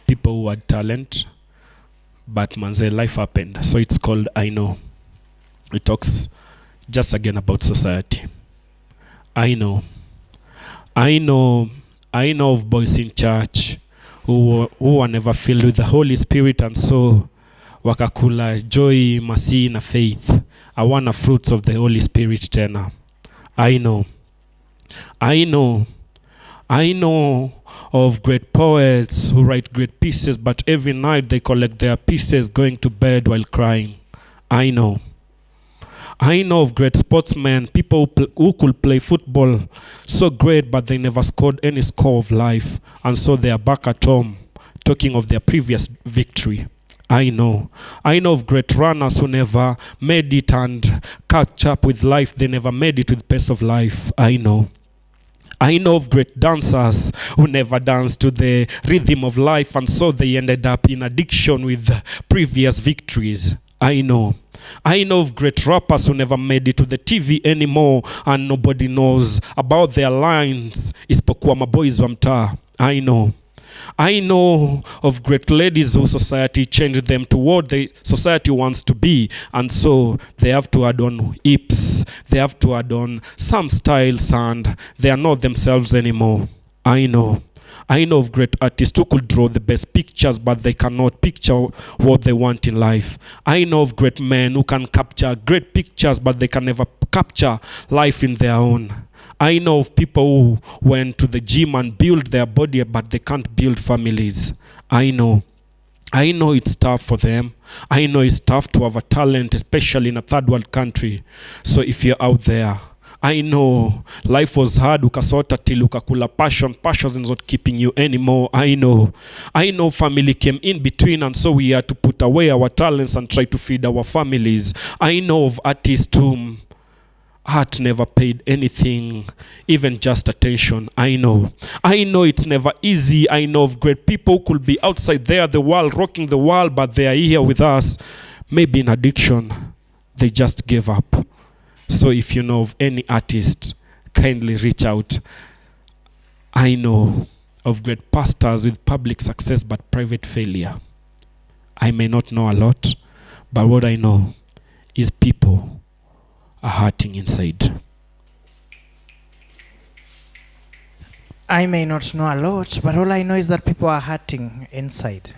people who had talent, but manze life happened. So it's called I Know. It talks just again about society. I know of boys in church who were never filled with the Holy Spirit, and so wakakula joy, mercy na faith, awana fruits of the Holy Spirit tena. I know of great poets who write great pieces, but every night they collect their pieces going to bed while crying. I know of great sportsmen, people who could play football so great, but they never scored any score of life, and so they are back at home talking of their previous victory. I know of great runners who never made it and catch up with life. They never made it with the pace of life. I know of great dancers who never danced to the rhythm of life, and so they ended up in addiction with previous victories. I know of great rappers who never made it to the TV anymore, and nobody knows about their lines isipokuwa maboys wa mtaa. I know of great ladies who society changed them to what the society wants to be, and so they have to add on hips, they have to add on some styles, and they are not themselves anymore. I know of great artists who could draw the best pictures, but they cannot picture what they want in life. I know of great men who can capture great pictures, but they can never capture life in their own. I know of people who went to the gym and build their body, but they can't build families. I know it's tough for them. I know it's tough to have a talent, especially in a third world country. So if you're out there, I know life was hard, ukasota till ukakula passion is not keeping you anymore. I know family came in between, and so we had to put away our talents and try to feed our families. I know of artists whom art never paid anything, even just attention. I know it's never easy. I know of great people who could be outside there, the world, rocking the world, but they are here with us, maybe in addiction. They just gave up. So if you know of any artist, kindly reach out. I know of great pastors with public success but private failure. I may not know a lot, but what I know is people are hurting inside. I may not know a lot, but all I know is that people are hurting inside.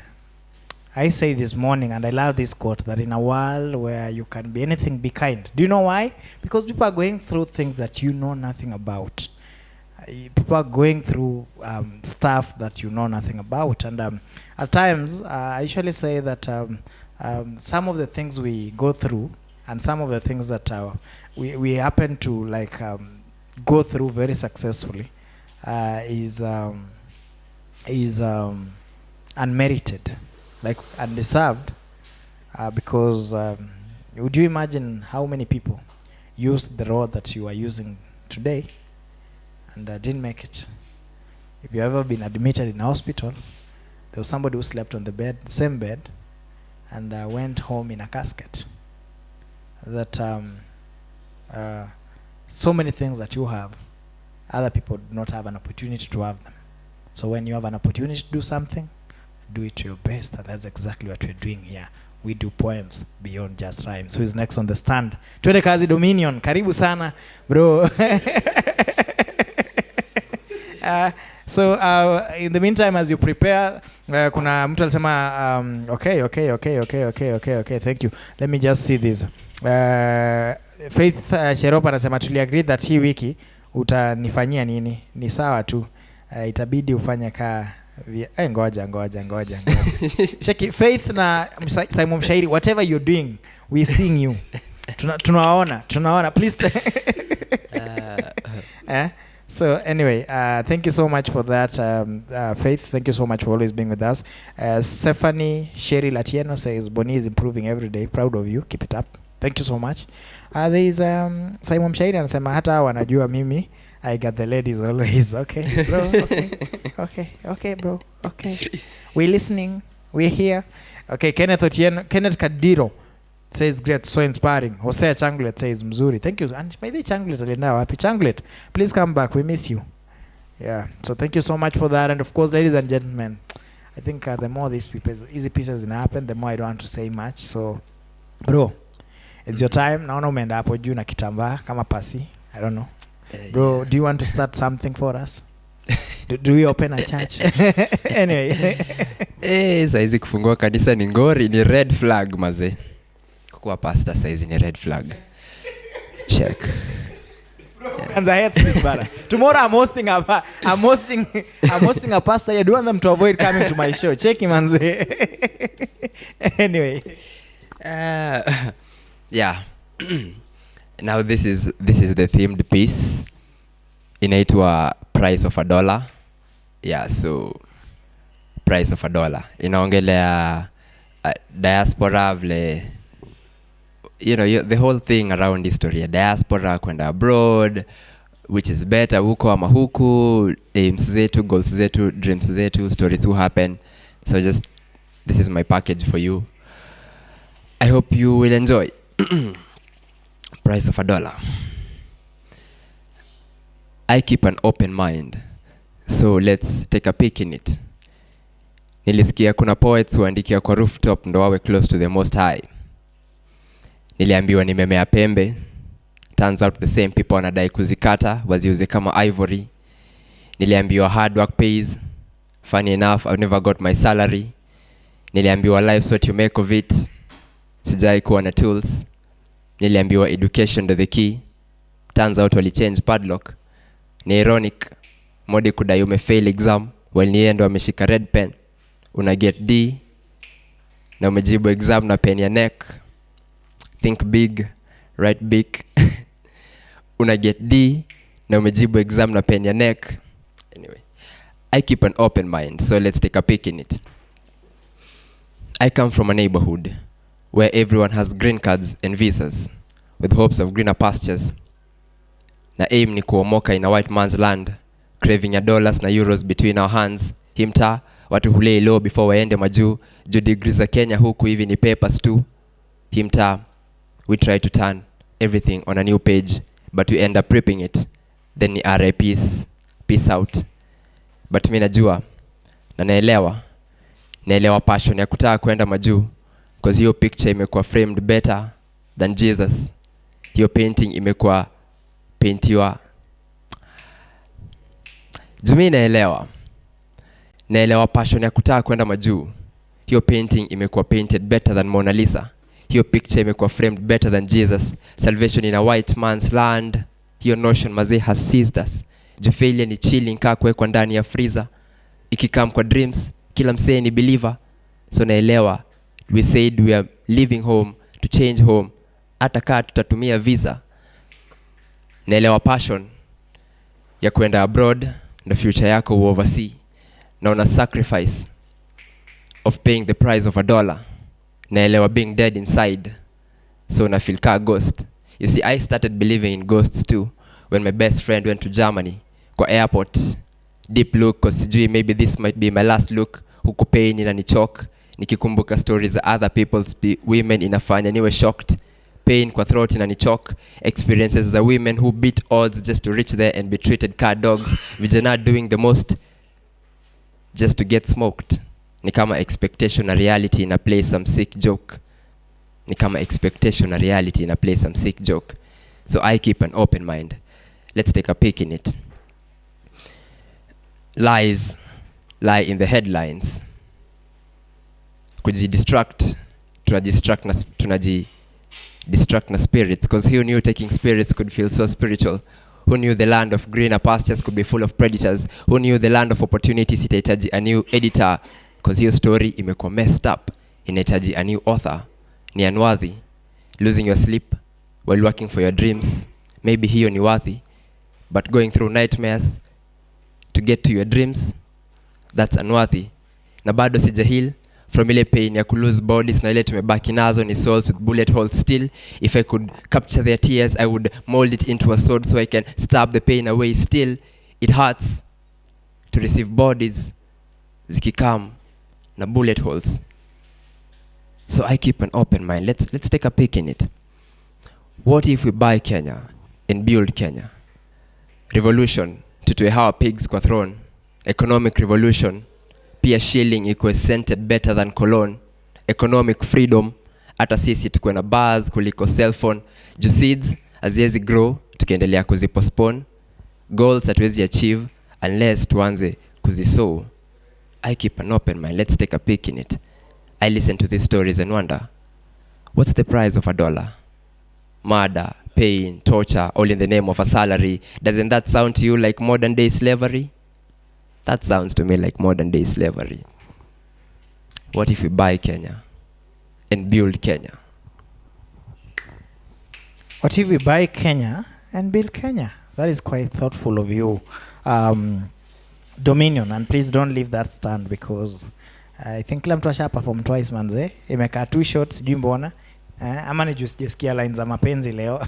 I say this morning, and I love this quote, that in a world where you can be anything, be kind. Do you know why? Because people are going through things that you know nothing about. people are going through stuff that you know nothing about, and at times I usually say that some of the things we go through and some of the things that we happen to like go through very successfully is unmerited, like undeserved, because would you imagine how many people used the road that you are using today and didn't make it? If you ever been admitted in a hospital, there was somebody who slept on the bed, same bed, and went home in a casket. That so many things that you have, other people do not have an opportunity to have them. So when you have an opportunity to do something, do it to your best, and that's exactly what we're doing here. We do poems beyond just rhymes. Who is next on the stand? Twende kazi Dominion. Karibu sana, bro. So in the meantime, as you prepare, kuna mtu alisema okay, thank you. Let me just see this. Faith Sheropa anasema tuli agree that hii wiki utanifanyia nini? Ni sawa tu. Itabidi ufanye ngoja. Cheki Faith na Simon Mshairi, whatever you're doing, we seeing you. Tunaona. Please. So anyway, thank you so much for that, Faith. Thank you so much for always being with us. Stephanie Sherry Latieno says Boni is improving every day. Proud of you. Keep it up. Thank you so much. There is Simon Mshairi anasema hata wanajua mimi I got the ladies always. Okay, bro. Okay, bro. Okay. We're listening. We're here. Okay, Kenneth Kadiro says great, so inspiring. Hosea Changlet says mzuri. Thank you. And maybe Changlet alienda wapi? Changlet, please come back. We miss you. Yeah. So thank you so much for that. And of course, ladies and gentlemen, I think the more these easy pieces happen, the more I don't want to say much. So, bro, it's your time. Naona umeenda hapo juu na kitambaa kama pasi. I don't know. Bro, do you want to start something for us? Do we open a church? Anyway. Saizi kufungua kanisa ni ngori, ni red flag maze. Kuwa pastor saizi ni red flag. Check. And I hate this brother. Tomorrow I'm hosting a pastor. You don't want them to avoid coming to my show. Check him and say. Anyway. Yeah. Now this is the themed piece. Inaitwa Price of $1. Yeah, so Price of $1. Inaongelea diaspora vile, you know, the whole thing around history ya diaspora kwenda abroad, which is better huko ama huku, aims zetu, goals zetu, dreams zetu, stories who happen. So just this is my package for you. I hope you will enjoy. Price of $1. I keep an open mind, so let's take a peek in it. Nilisikia kuna poets huandikia kwa rooftop ndo wawe close to the most high. Niliambiwa nimemea pembe. Turns out the same people wanadai kuzikata waziuze kama ivory. Niliambiwa hard work pays. Funny enough, I've never got my salary. Niliambiwa life's what you make of it. Sijai kuwa na tools. Niliambiwa education to the key. Turns out wali change padlock. Ni ironic. Modi kudai umefail exam while niye ndo ameshika red pen. Una get D na umejibu exam na pen ya neck. Think big, write big. Una get D na umejibu exam na pen ya neck. Anyway, I keep an open mind, so let's take a peek in it. I come from a neighborhood where everyone has green cards and visas with hopes of greener pastures. Na aim ni kuomoka in a white man's land, craving ya dollars na euros between our hands. Himta, watu hulei low before waende majuu, juu degrees za Kenya huku hivi ni papers too. Himta, we try to turn everything on a new page, but we end up ripping it. Then ni RIPs, peace out. But mimi najua, na naelewa passion ya kutaka kwenda majuu, because hiyo picture imekuwa framed better than Jesus. Hiyo painting imekuwa paintiwa. Jumi naelewa passion ya kutaka kwenda majuu. Hiyo painting imekuwa painted better than Mona Lisa. Hiyo picture imekuwa framed better than Jesus. Salvation in a white man's land. Hiyo notion mazee has seized us. Ju failure ni chilling kaa kuwekwa ndani ya freezer. Ikikam kwa dreams, kila msee ni believer. So naelewa, we said we are leaving home to change home. Hata kaa tutatumia visa. Naelewa passion ya kuenda abroad, the future yako oversee. Na una sacrifice of paying the price of $1. Naelewa being dead inside. So na feel ka ghost. You see, I started believing in ghosts too when my best friend went to Germany. Kwa airport, deep look, cause sijui maybe this might be my last look. Huku pain inanichoke. Nikikumbuka stories of other people's women inafanya niwe shocked. Pain kwa throat inanichoke. Experiences za women who beat odds just to reach there and be treated car dogs. Vijana doing the most just to get smoked. Ni kama expectation na reality ina play some sick joke. Ni kama expectation na reality ina play some sick joke. So I keep an open mind. Let's take a peek in it. Lies lie in the headlines. Kujidistract, tunaji-distract na spirits, because who knew taking spirits could feel so spiritual? Who knew the land of greener pastures could be full of predators? Who knew the land of opportunities itahitaji a new editor? Because hiyo story imekuwa messed up, inahitaji a new author. Ni unworthy. Losing your sleep while working for your dreams, maybe hiyo ni worthy. But going through nightmares to get to your dreams, that's unworthy. Na bado sija heal from ile pain ya lose bodies na ile tumebaki nazo ni souls with bullet holes still. If I could capture their tears, I would mold it into a sword so I can stab the pain away still. It hurts to receive bodies zikikam na bullet holes. So I keep an open mind. Let's take a peek in it. What if we buy Kenya and build Kenya? Revolution, tutoe hawa pigs kwa throne. Economic revolution, pia shilling ikuwe scented better than cologne. Economic freedom, hata sisi tukuwe na bars kuliko cell phone. Ju seeds haziwezi grow tukiendelea kuzipostpone. Goals hatuwezi achieve unless tuanze kuzisow. I keep an open mind. Let's take a peek in it. I listen to these stories and wonder, what's the price of $1? Murder, pain, torture, all in the name of a salary. Doesn't that sound to you like modern day slavery? That sounds to me like modern day slavery. What if we buy Kenya and build Kenya? What if we buy Kenya and build Kenya? That is quite thoughtful of you. Dominion, and please don't leave that stand because I think kila mtu asha perform twice manze. Imekaa 2 shots, sijui mbona. Ama ni just jisikia lines za mapenzi leo.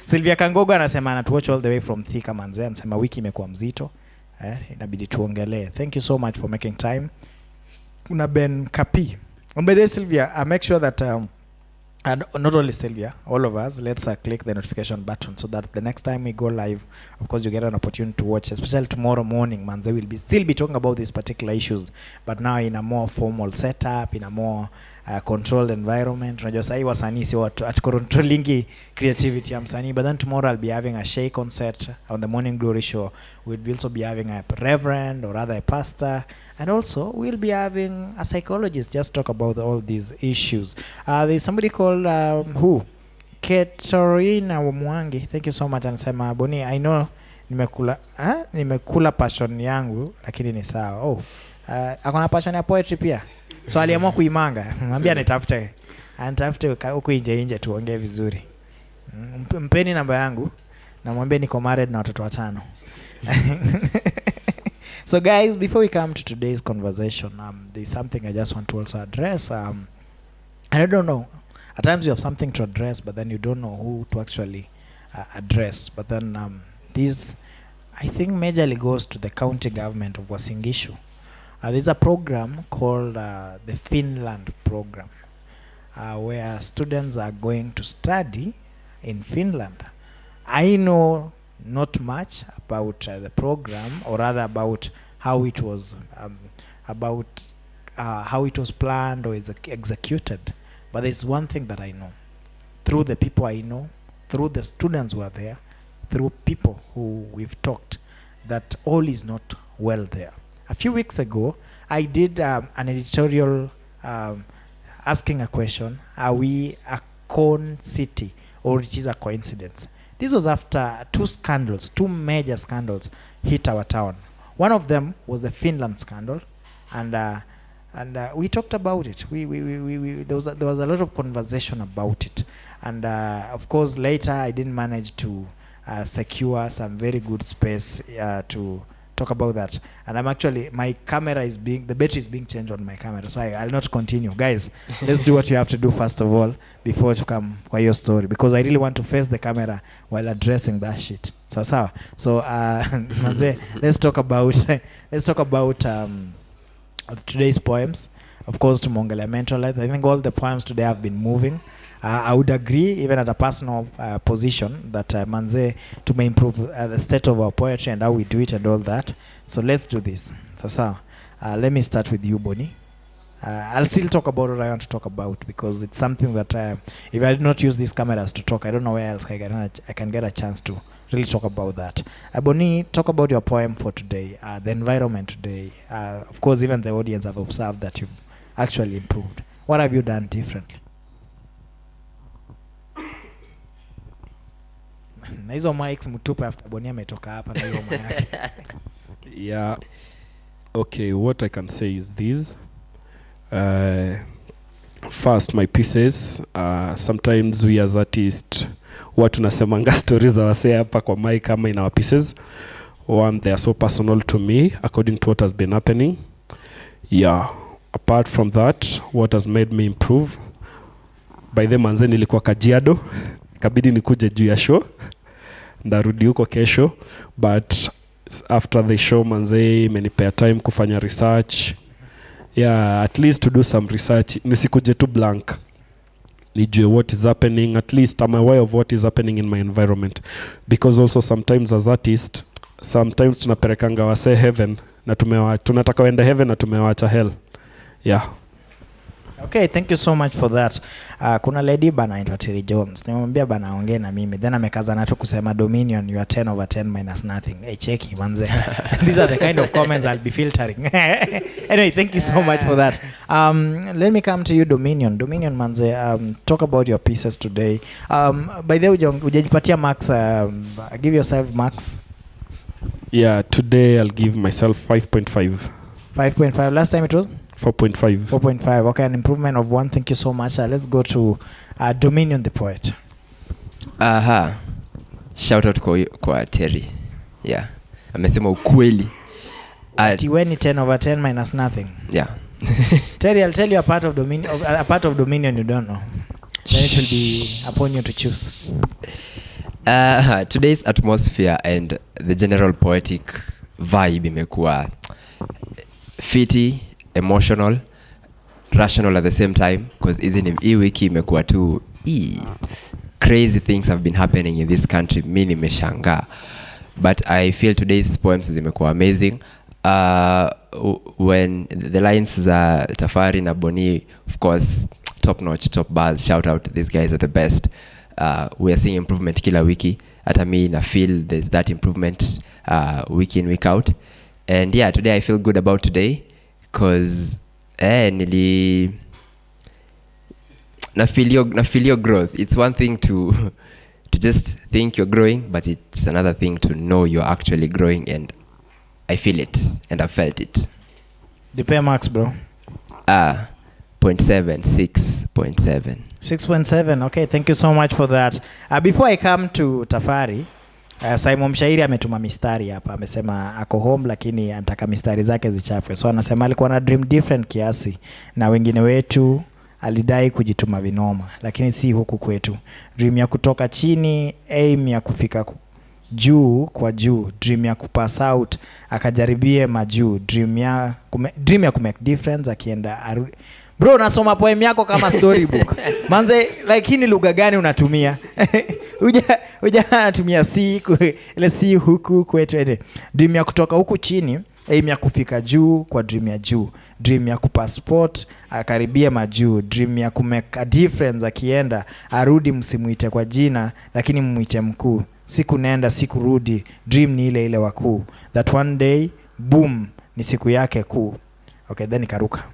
Sylvia Kangogo anasema anatuwatch all the way from Thika manze. Anasema wiki imekuwa mzito. Inabidi tuongelee. Thank you so much for making time. Kuna Ben Kapi. And by the way, Sylvia, I make sure that and not only Sylvia, all of us, let's click the notification button so that the next time we go live, of course, you get an opportunity to watch, especially tomorrow morning, man. They will still be talking about these particular issues, but now in a more formal setup, in a more controlled environment. Unajua sahi wasanii si watu at controlling creativity ya msanii, but then tomorrow I'll be having a Shay concert on the Morning Glory show. We'll also be having a reverend or rather a pastor, and also we'll be having a psychologist just talk about all these issues. There's somebody called Katerina Mwangi. Thank you so much. Anasema Boni, I know nimekula passion yangu lakini ni sawa. Akona passion ya poetry pia. So aliamua kuimanga. Mwambie anitafute. Anitafute huko nje tuongee vizuri. Mpeni namba yangu na mwambie niko married na watoto 5. So guys, before we come to today's conversation, there's something I just want to also address. And I don't know. At times you have something to address, but then you don't know who to actually address. But then this, I think, majorly goes to the county government of Uasin Gishu. There's a program called the Finland program, where students are going to study in Finland. I know not much about the program, or rather about how it was planned or executed. But there's one thing that I know. Through the people I know, through the students who are there, through people who we've talked, that all is not well there. A few weeks ago, I did an editorial asking a question, are we a con city or it is a coincidence? This was after two major scandals hit our town. One of them was the Finland scandal, and we talked about it. There was a lot of conversation about it, and of course later I didn't manage to secure some very good space to talk about that. And I'm actually, the battery is being changed on my camera, so I'll not continue. Guys, let's do what you have to do first of all before to come for your story, because I really want to face the camera while addressing that shit. So manze, let's talk about today's poems. Of course, tumongelea mental health. I think all the poems today have been moving. I would agree, even at a personal position, that manze, to may improve the state of our poetry and how we do it and all that. So let's do this. So let me start with you, Bonnie. I'll still talk about what I want to talk about, because it's something that if I did not use these cameras to talk, I don't know where else I can get a chance to really talk about that. Bonnie, talk about your poem for today, the environment today. Of course, even the audience have observed that you've actually improved. What have you done differently? Na hizo mics mtupe after Bonnie ametoka hapa na hiyo mic. Yeah. Okay, what I can say is this. First, my pieces, sometimes we as artists, tunasemanga stories za wasee hapa kwa mic kama in our pieces. One, they are so personal to me according to what has been happening. Yeah. Apart from that, what has made me improve, by the manze nilikuwa Kajiado, kabidi nikuje juu ya show, ndarudi huko kesho, but after the show manze imenipea time kufanya research. Yeah, at least to do some research, nisikuje tu blank, nijue what is happening. At least I'm aware of what is happening in my environment, because also sometimes as artists, sometimes tunaperekanga wase heaven na tunataka wende heaven na tumewacha hell. Yeah. Okay, thank you so much for that. Kuna lady bana anaitwa Terry Jones. Nimemwambia bana ongea na mimi. Then amekazana tu kusema Dominion, you are 10 over 10 minus nothing. Hey, cheki manze. These are the kind of comments I'll be filtering. Anyway, thank you so much for that. Let me come to you, Dominion. Dominion manze, talk about your pieces today. By the way, hujajipatia marks, give yourself marks. Yeah, today I'll give myself 5.5. 5.5. Last time it was 4.5. 4.5. Okay, an improvement of 1. Thank you so much. Let's go to Dominion the poet. Shout out kwa Terry. Yeah. Amesema ukweli. When 10 over 10 minus nothing. Yeah. Terry, I'll tell you a part of Dominion you don't know. Then it will be upon you to choose. Today's atmosphere and the general poetic vibe imekuwa fiti, emotional, rational at the same time, because hii wiki imekuwa tu crazy things have been happening in this country. Mimi nimeshangaa, but I feel today's poems zimekuwa amazing. When the lines za Tafari na Bonnie, of course, top notch, top bars, shout out, these guys are the best. We are seeing improvement kila wiki. Hata mi na feel there's that improvement week in, week out. And yeah, today I feel good about today, because na feel your growth. It's one thing to just think you're growing, but it's another thing to know you're actually growing, and I feel it and I felt it. The pair marks, bro. 0.7, 6.7. 6.7. Okay, thank you so much for that. Before I come to Tafari, Simon Mshairi ametuma mistari hapa. Amesema ako home lakini anataka mistari zake zichapwe. So anasema alikuwa na dream different kiasi na wengine wetu, alidai kujituma vinoma, lakini si huku kwetu. Dream ya kutoka chini, aim ya kufika juu kwa juu, dream ya kupass out akajaribie majuu, dream ya kumake difference akienda Bro, unasoma poem yako kama storybook. Manze, like hii ni lugha gani unatumia? Unatumia ile si huku kwetu. Dream ya kutoka huku chini, aim ya kufika juu kwa dream ya juu. Dream ya kupassport akaribia majuu, dream ya kumake a difference akienda arudi, msimuite kwa jina lakini mmuite mkuu. Siku nenda siku rudi, dream ni ile ile wakuu. That one day boom ni siku yake kuu. Okay, then ikaruka.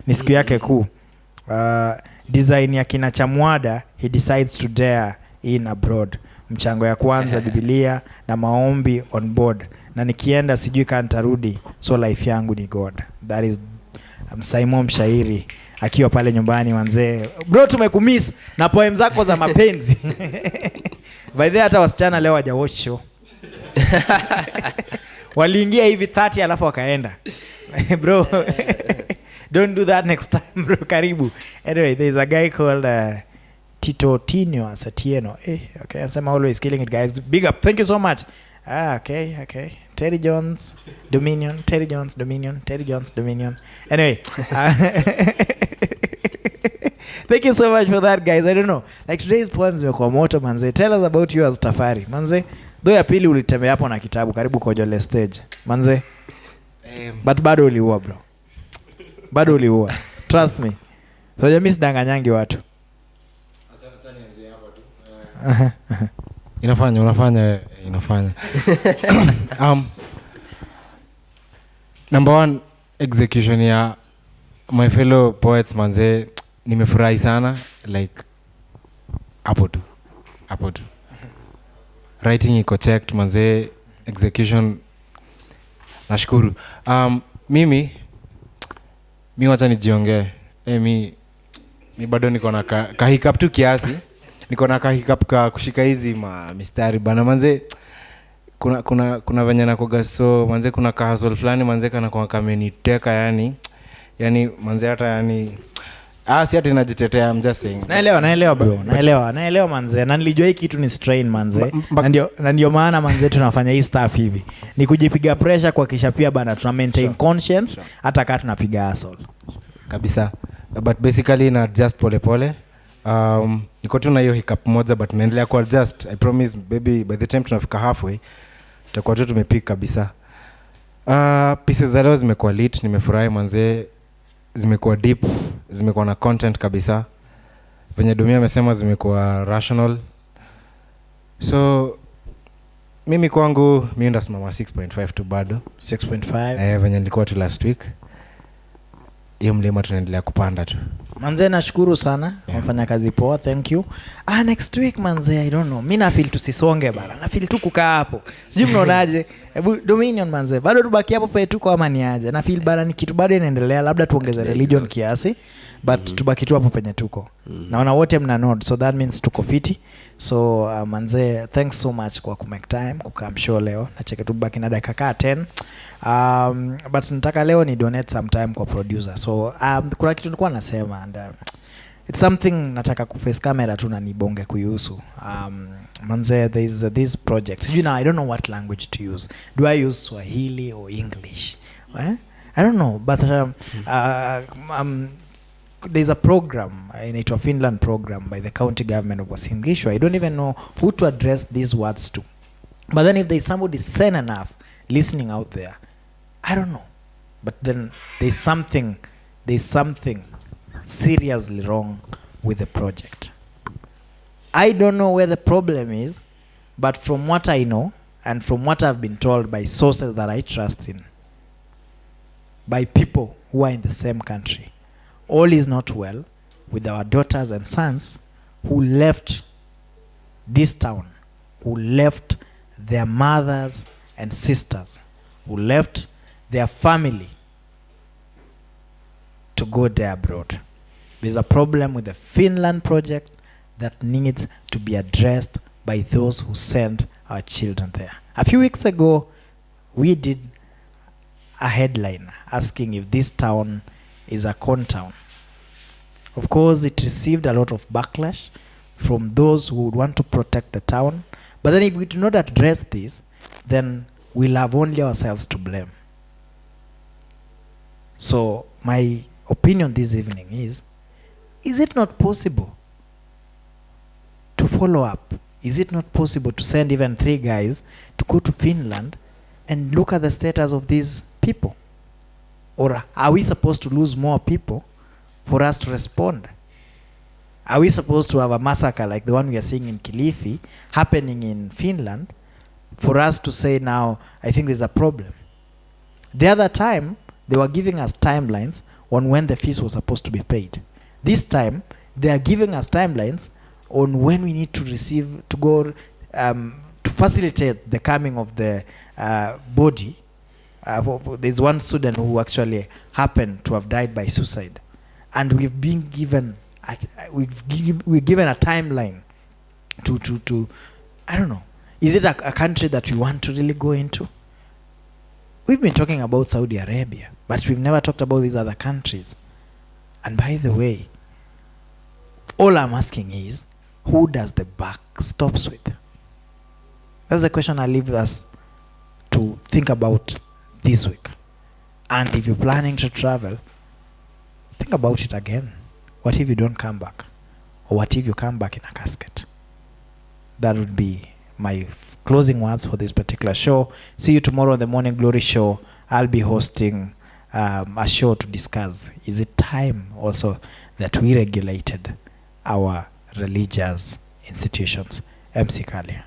Ni siku yake kuu. Design ya kina Chamwada, he decides to dare in abroad. mchango ya kwanza Biblia na maombi on board, na nikienda sijui kama nitarudi, so life yangu ni God. That is Simon Mshairi akiwa pale nyumbani manzee. Bro, tumekumiss na poem zako za mapenzi. By the way, hata wasichana leo haja watch show. Waliingia hivi 30 alafu wakaenda. Bro, don't do that next time bro. Karibu. Anyway, there's a guy called Tito Tino Satieno. Okay, I'm always killing it, guys. Big up. Thank you so much. Okay. Terry Jones, Dominion. Terry Jones, Dominion. Anyway. Thank you so much for that, guys. I don't know. Like today's poems were kwa moto manze. Tell us about you as Tafari. Manze, though ya pili ulitembea hapo na kitabu karibu Kojole stage. Manze. But bado uliua bro. Bado uliua. Trust me. So jamii sidanganyangi watu. Unafanya. Number one, execution ya my fellow poets manze, nimefurahi sana, like hapo tu. Writing iko checked manze, execution nashukuru. Mimi wacha nijiongee. Mi bado niko na kahiccup tu kiasi. Niko na kahiccup ka kushika hizi mistari bana manze. Kuna venye nakoga, so manze kuna kahasol fulani manze kana kwa kameniteka yani manze hata yani si ati najitetea, I'm just saying. Naelewa bro. Naelewa manze. Na nilijua hii kitu ni strain manze. Na ndio maana manze tunafanya hii stuff hivi. Ni kujipiga pressure kwa kisha pia bana tuna maintain conscience hata kama tunapiga hustle. Kabisa. But basically na just pole. Niko tu na hiyo hiccup moja but naendelea ku adjust. I promise baby by the time tunafika halfway tutakuwa tu tumepick kabisa. Pieces za leo zimekuwa lit, nimefurahi manze. Zimekuwa deep, zimekuwa na content kabisa. Venye Dumia amesema zimekuwa rational. So mimi kwangu mimi ndasimama 6.5 tu bado. 6.5. Venye nilikuwa tu last week. Hiyo mlima tunaendelea kupanda tu. Manze nashukuru sana. Umefanya kazi poa. Thank you. Next week manze, I don't know. Mimi na feel tusisonge bana. Na feel tu kukaa hapo. Sijui mnaonaje? Dominion manze. Bado tubaki hapo pale tu kwa amani aje. Na feel bana ni kitu bado inaendelea, labda tuongeze religion kiasi, but tubaki tu hapo penye tuko. Naona wote mna nod, so that means tuko fiti. So manze, thanks so much kwa kumake time kukam show leo. Na cheke tu baki na dakika 10. But nataka leo ni donate some time kwa producer. So kuna kitu nilikuwa nasema and it's something nataka kuface camera tu na nibonge kuhusu. Manze, there is this project. You know, I don't know what language to use. Do I use Swahili or English? I don't know, but there's a program, inaitwa Finland program by the county government of Uasin Gishu. I don't even know who to address these words to. But then if there's somebody sane enough listening out there, I don't know. But then there's something seriously wrong with the project. I don't know where the problem is, but from what I know and from what I've been told by sources that I trust in, by people who are in the same country, all is not well with our daughters and sons who left this town, who left their mothers and sisters, who left their family to go there abroad. There's a problem with the Finland project that needs to be addressed by those who send our children there. A few weeks ago, we did a headline asking if this town is a con town. Of course, it received a lot of backlash from those who would want to protect the town. But then if we do not address this, then we'll have only ourselves to blame. So my opinion this evening is it not possible to follow up? Is it not possible to send even 3 guys to go to Finland and look at the status of these people? Or are we supposed to lose more people for us to respond? Are we supposed to have a massacre like the one we are seeing in Kilifi happening in Finland for us to say now, I think there's a problem? The other time, they were giving us timelines on when the fees were supposed to be paid. This time, they are giving us timelines on when we need to receive, to go to facilitate the coming of the body. There's one student who actually happened to have died by suicide, and we've been given we're given a timeline to I don't know. Is it a country that we want to really go into? We've been talking about Saudi Arabia, but we've never talked about these other countries. And by the way, all I'm asking is, who does the buck stops with? That's the question I leave us to think about this week. And if you're planning to travel, think about it again. What if you don't come back? Or what if you come back in a casket? That would be my closing words for this particular show. See you tomorrow on the Morning Glory Show. I'll be hosting a show to discuss, is it time also that we regulated our religious institutions? MC Kalia.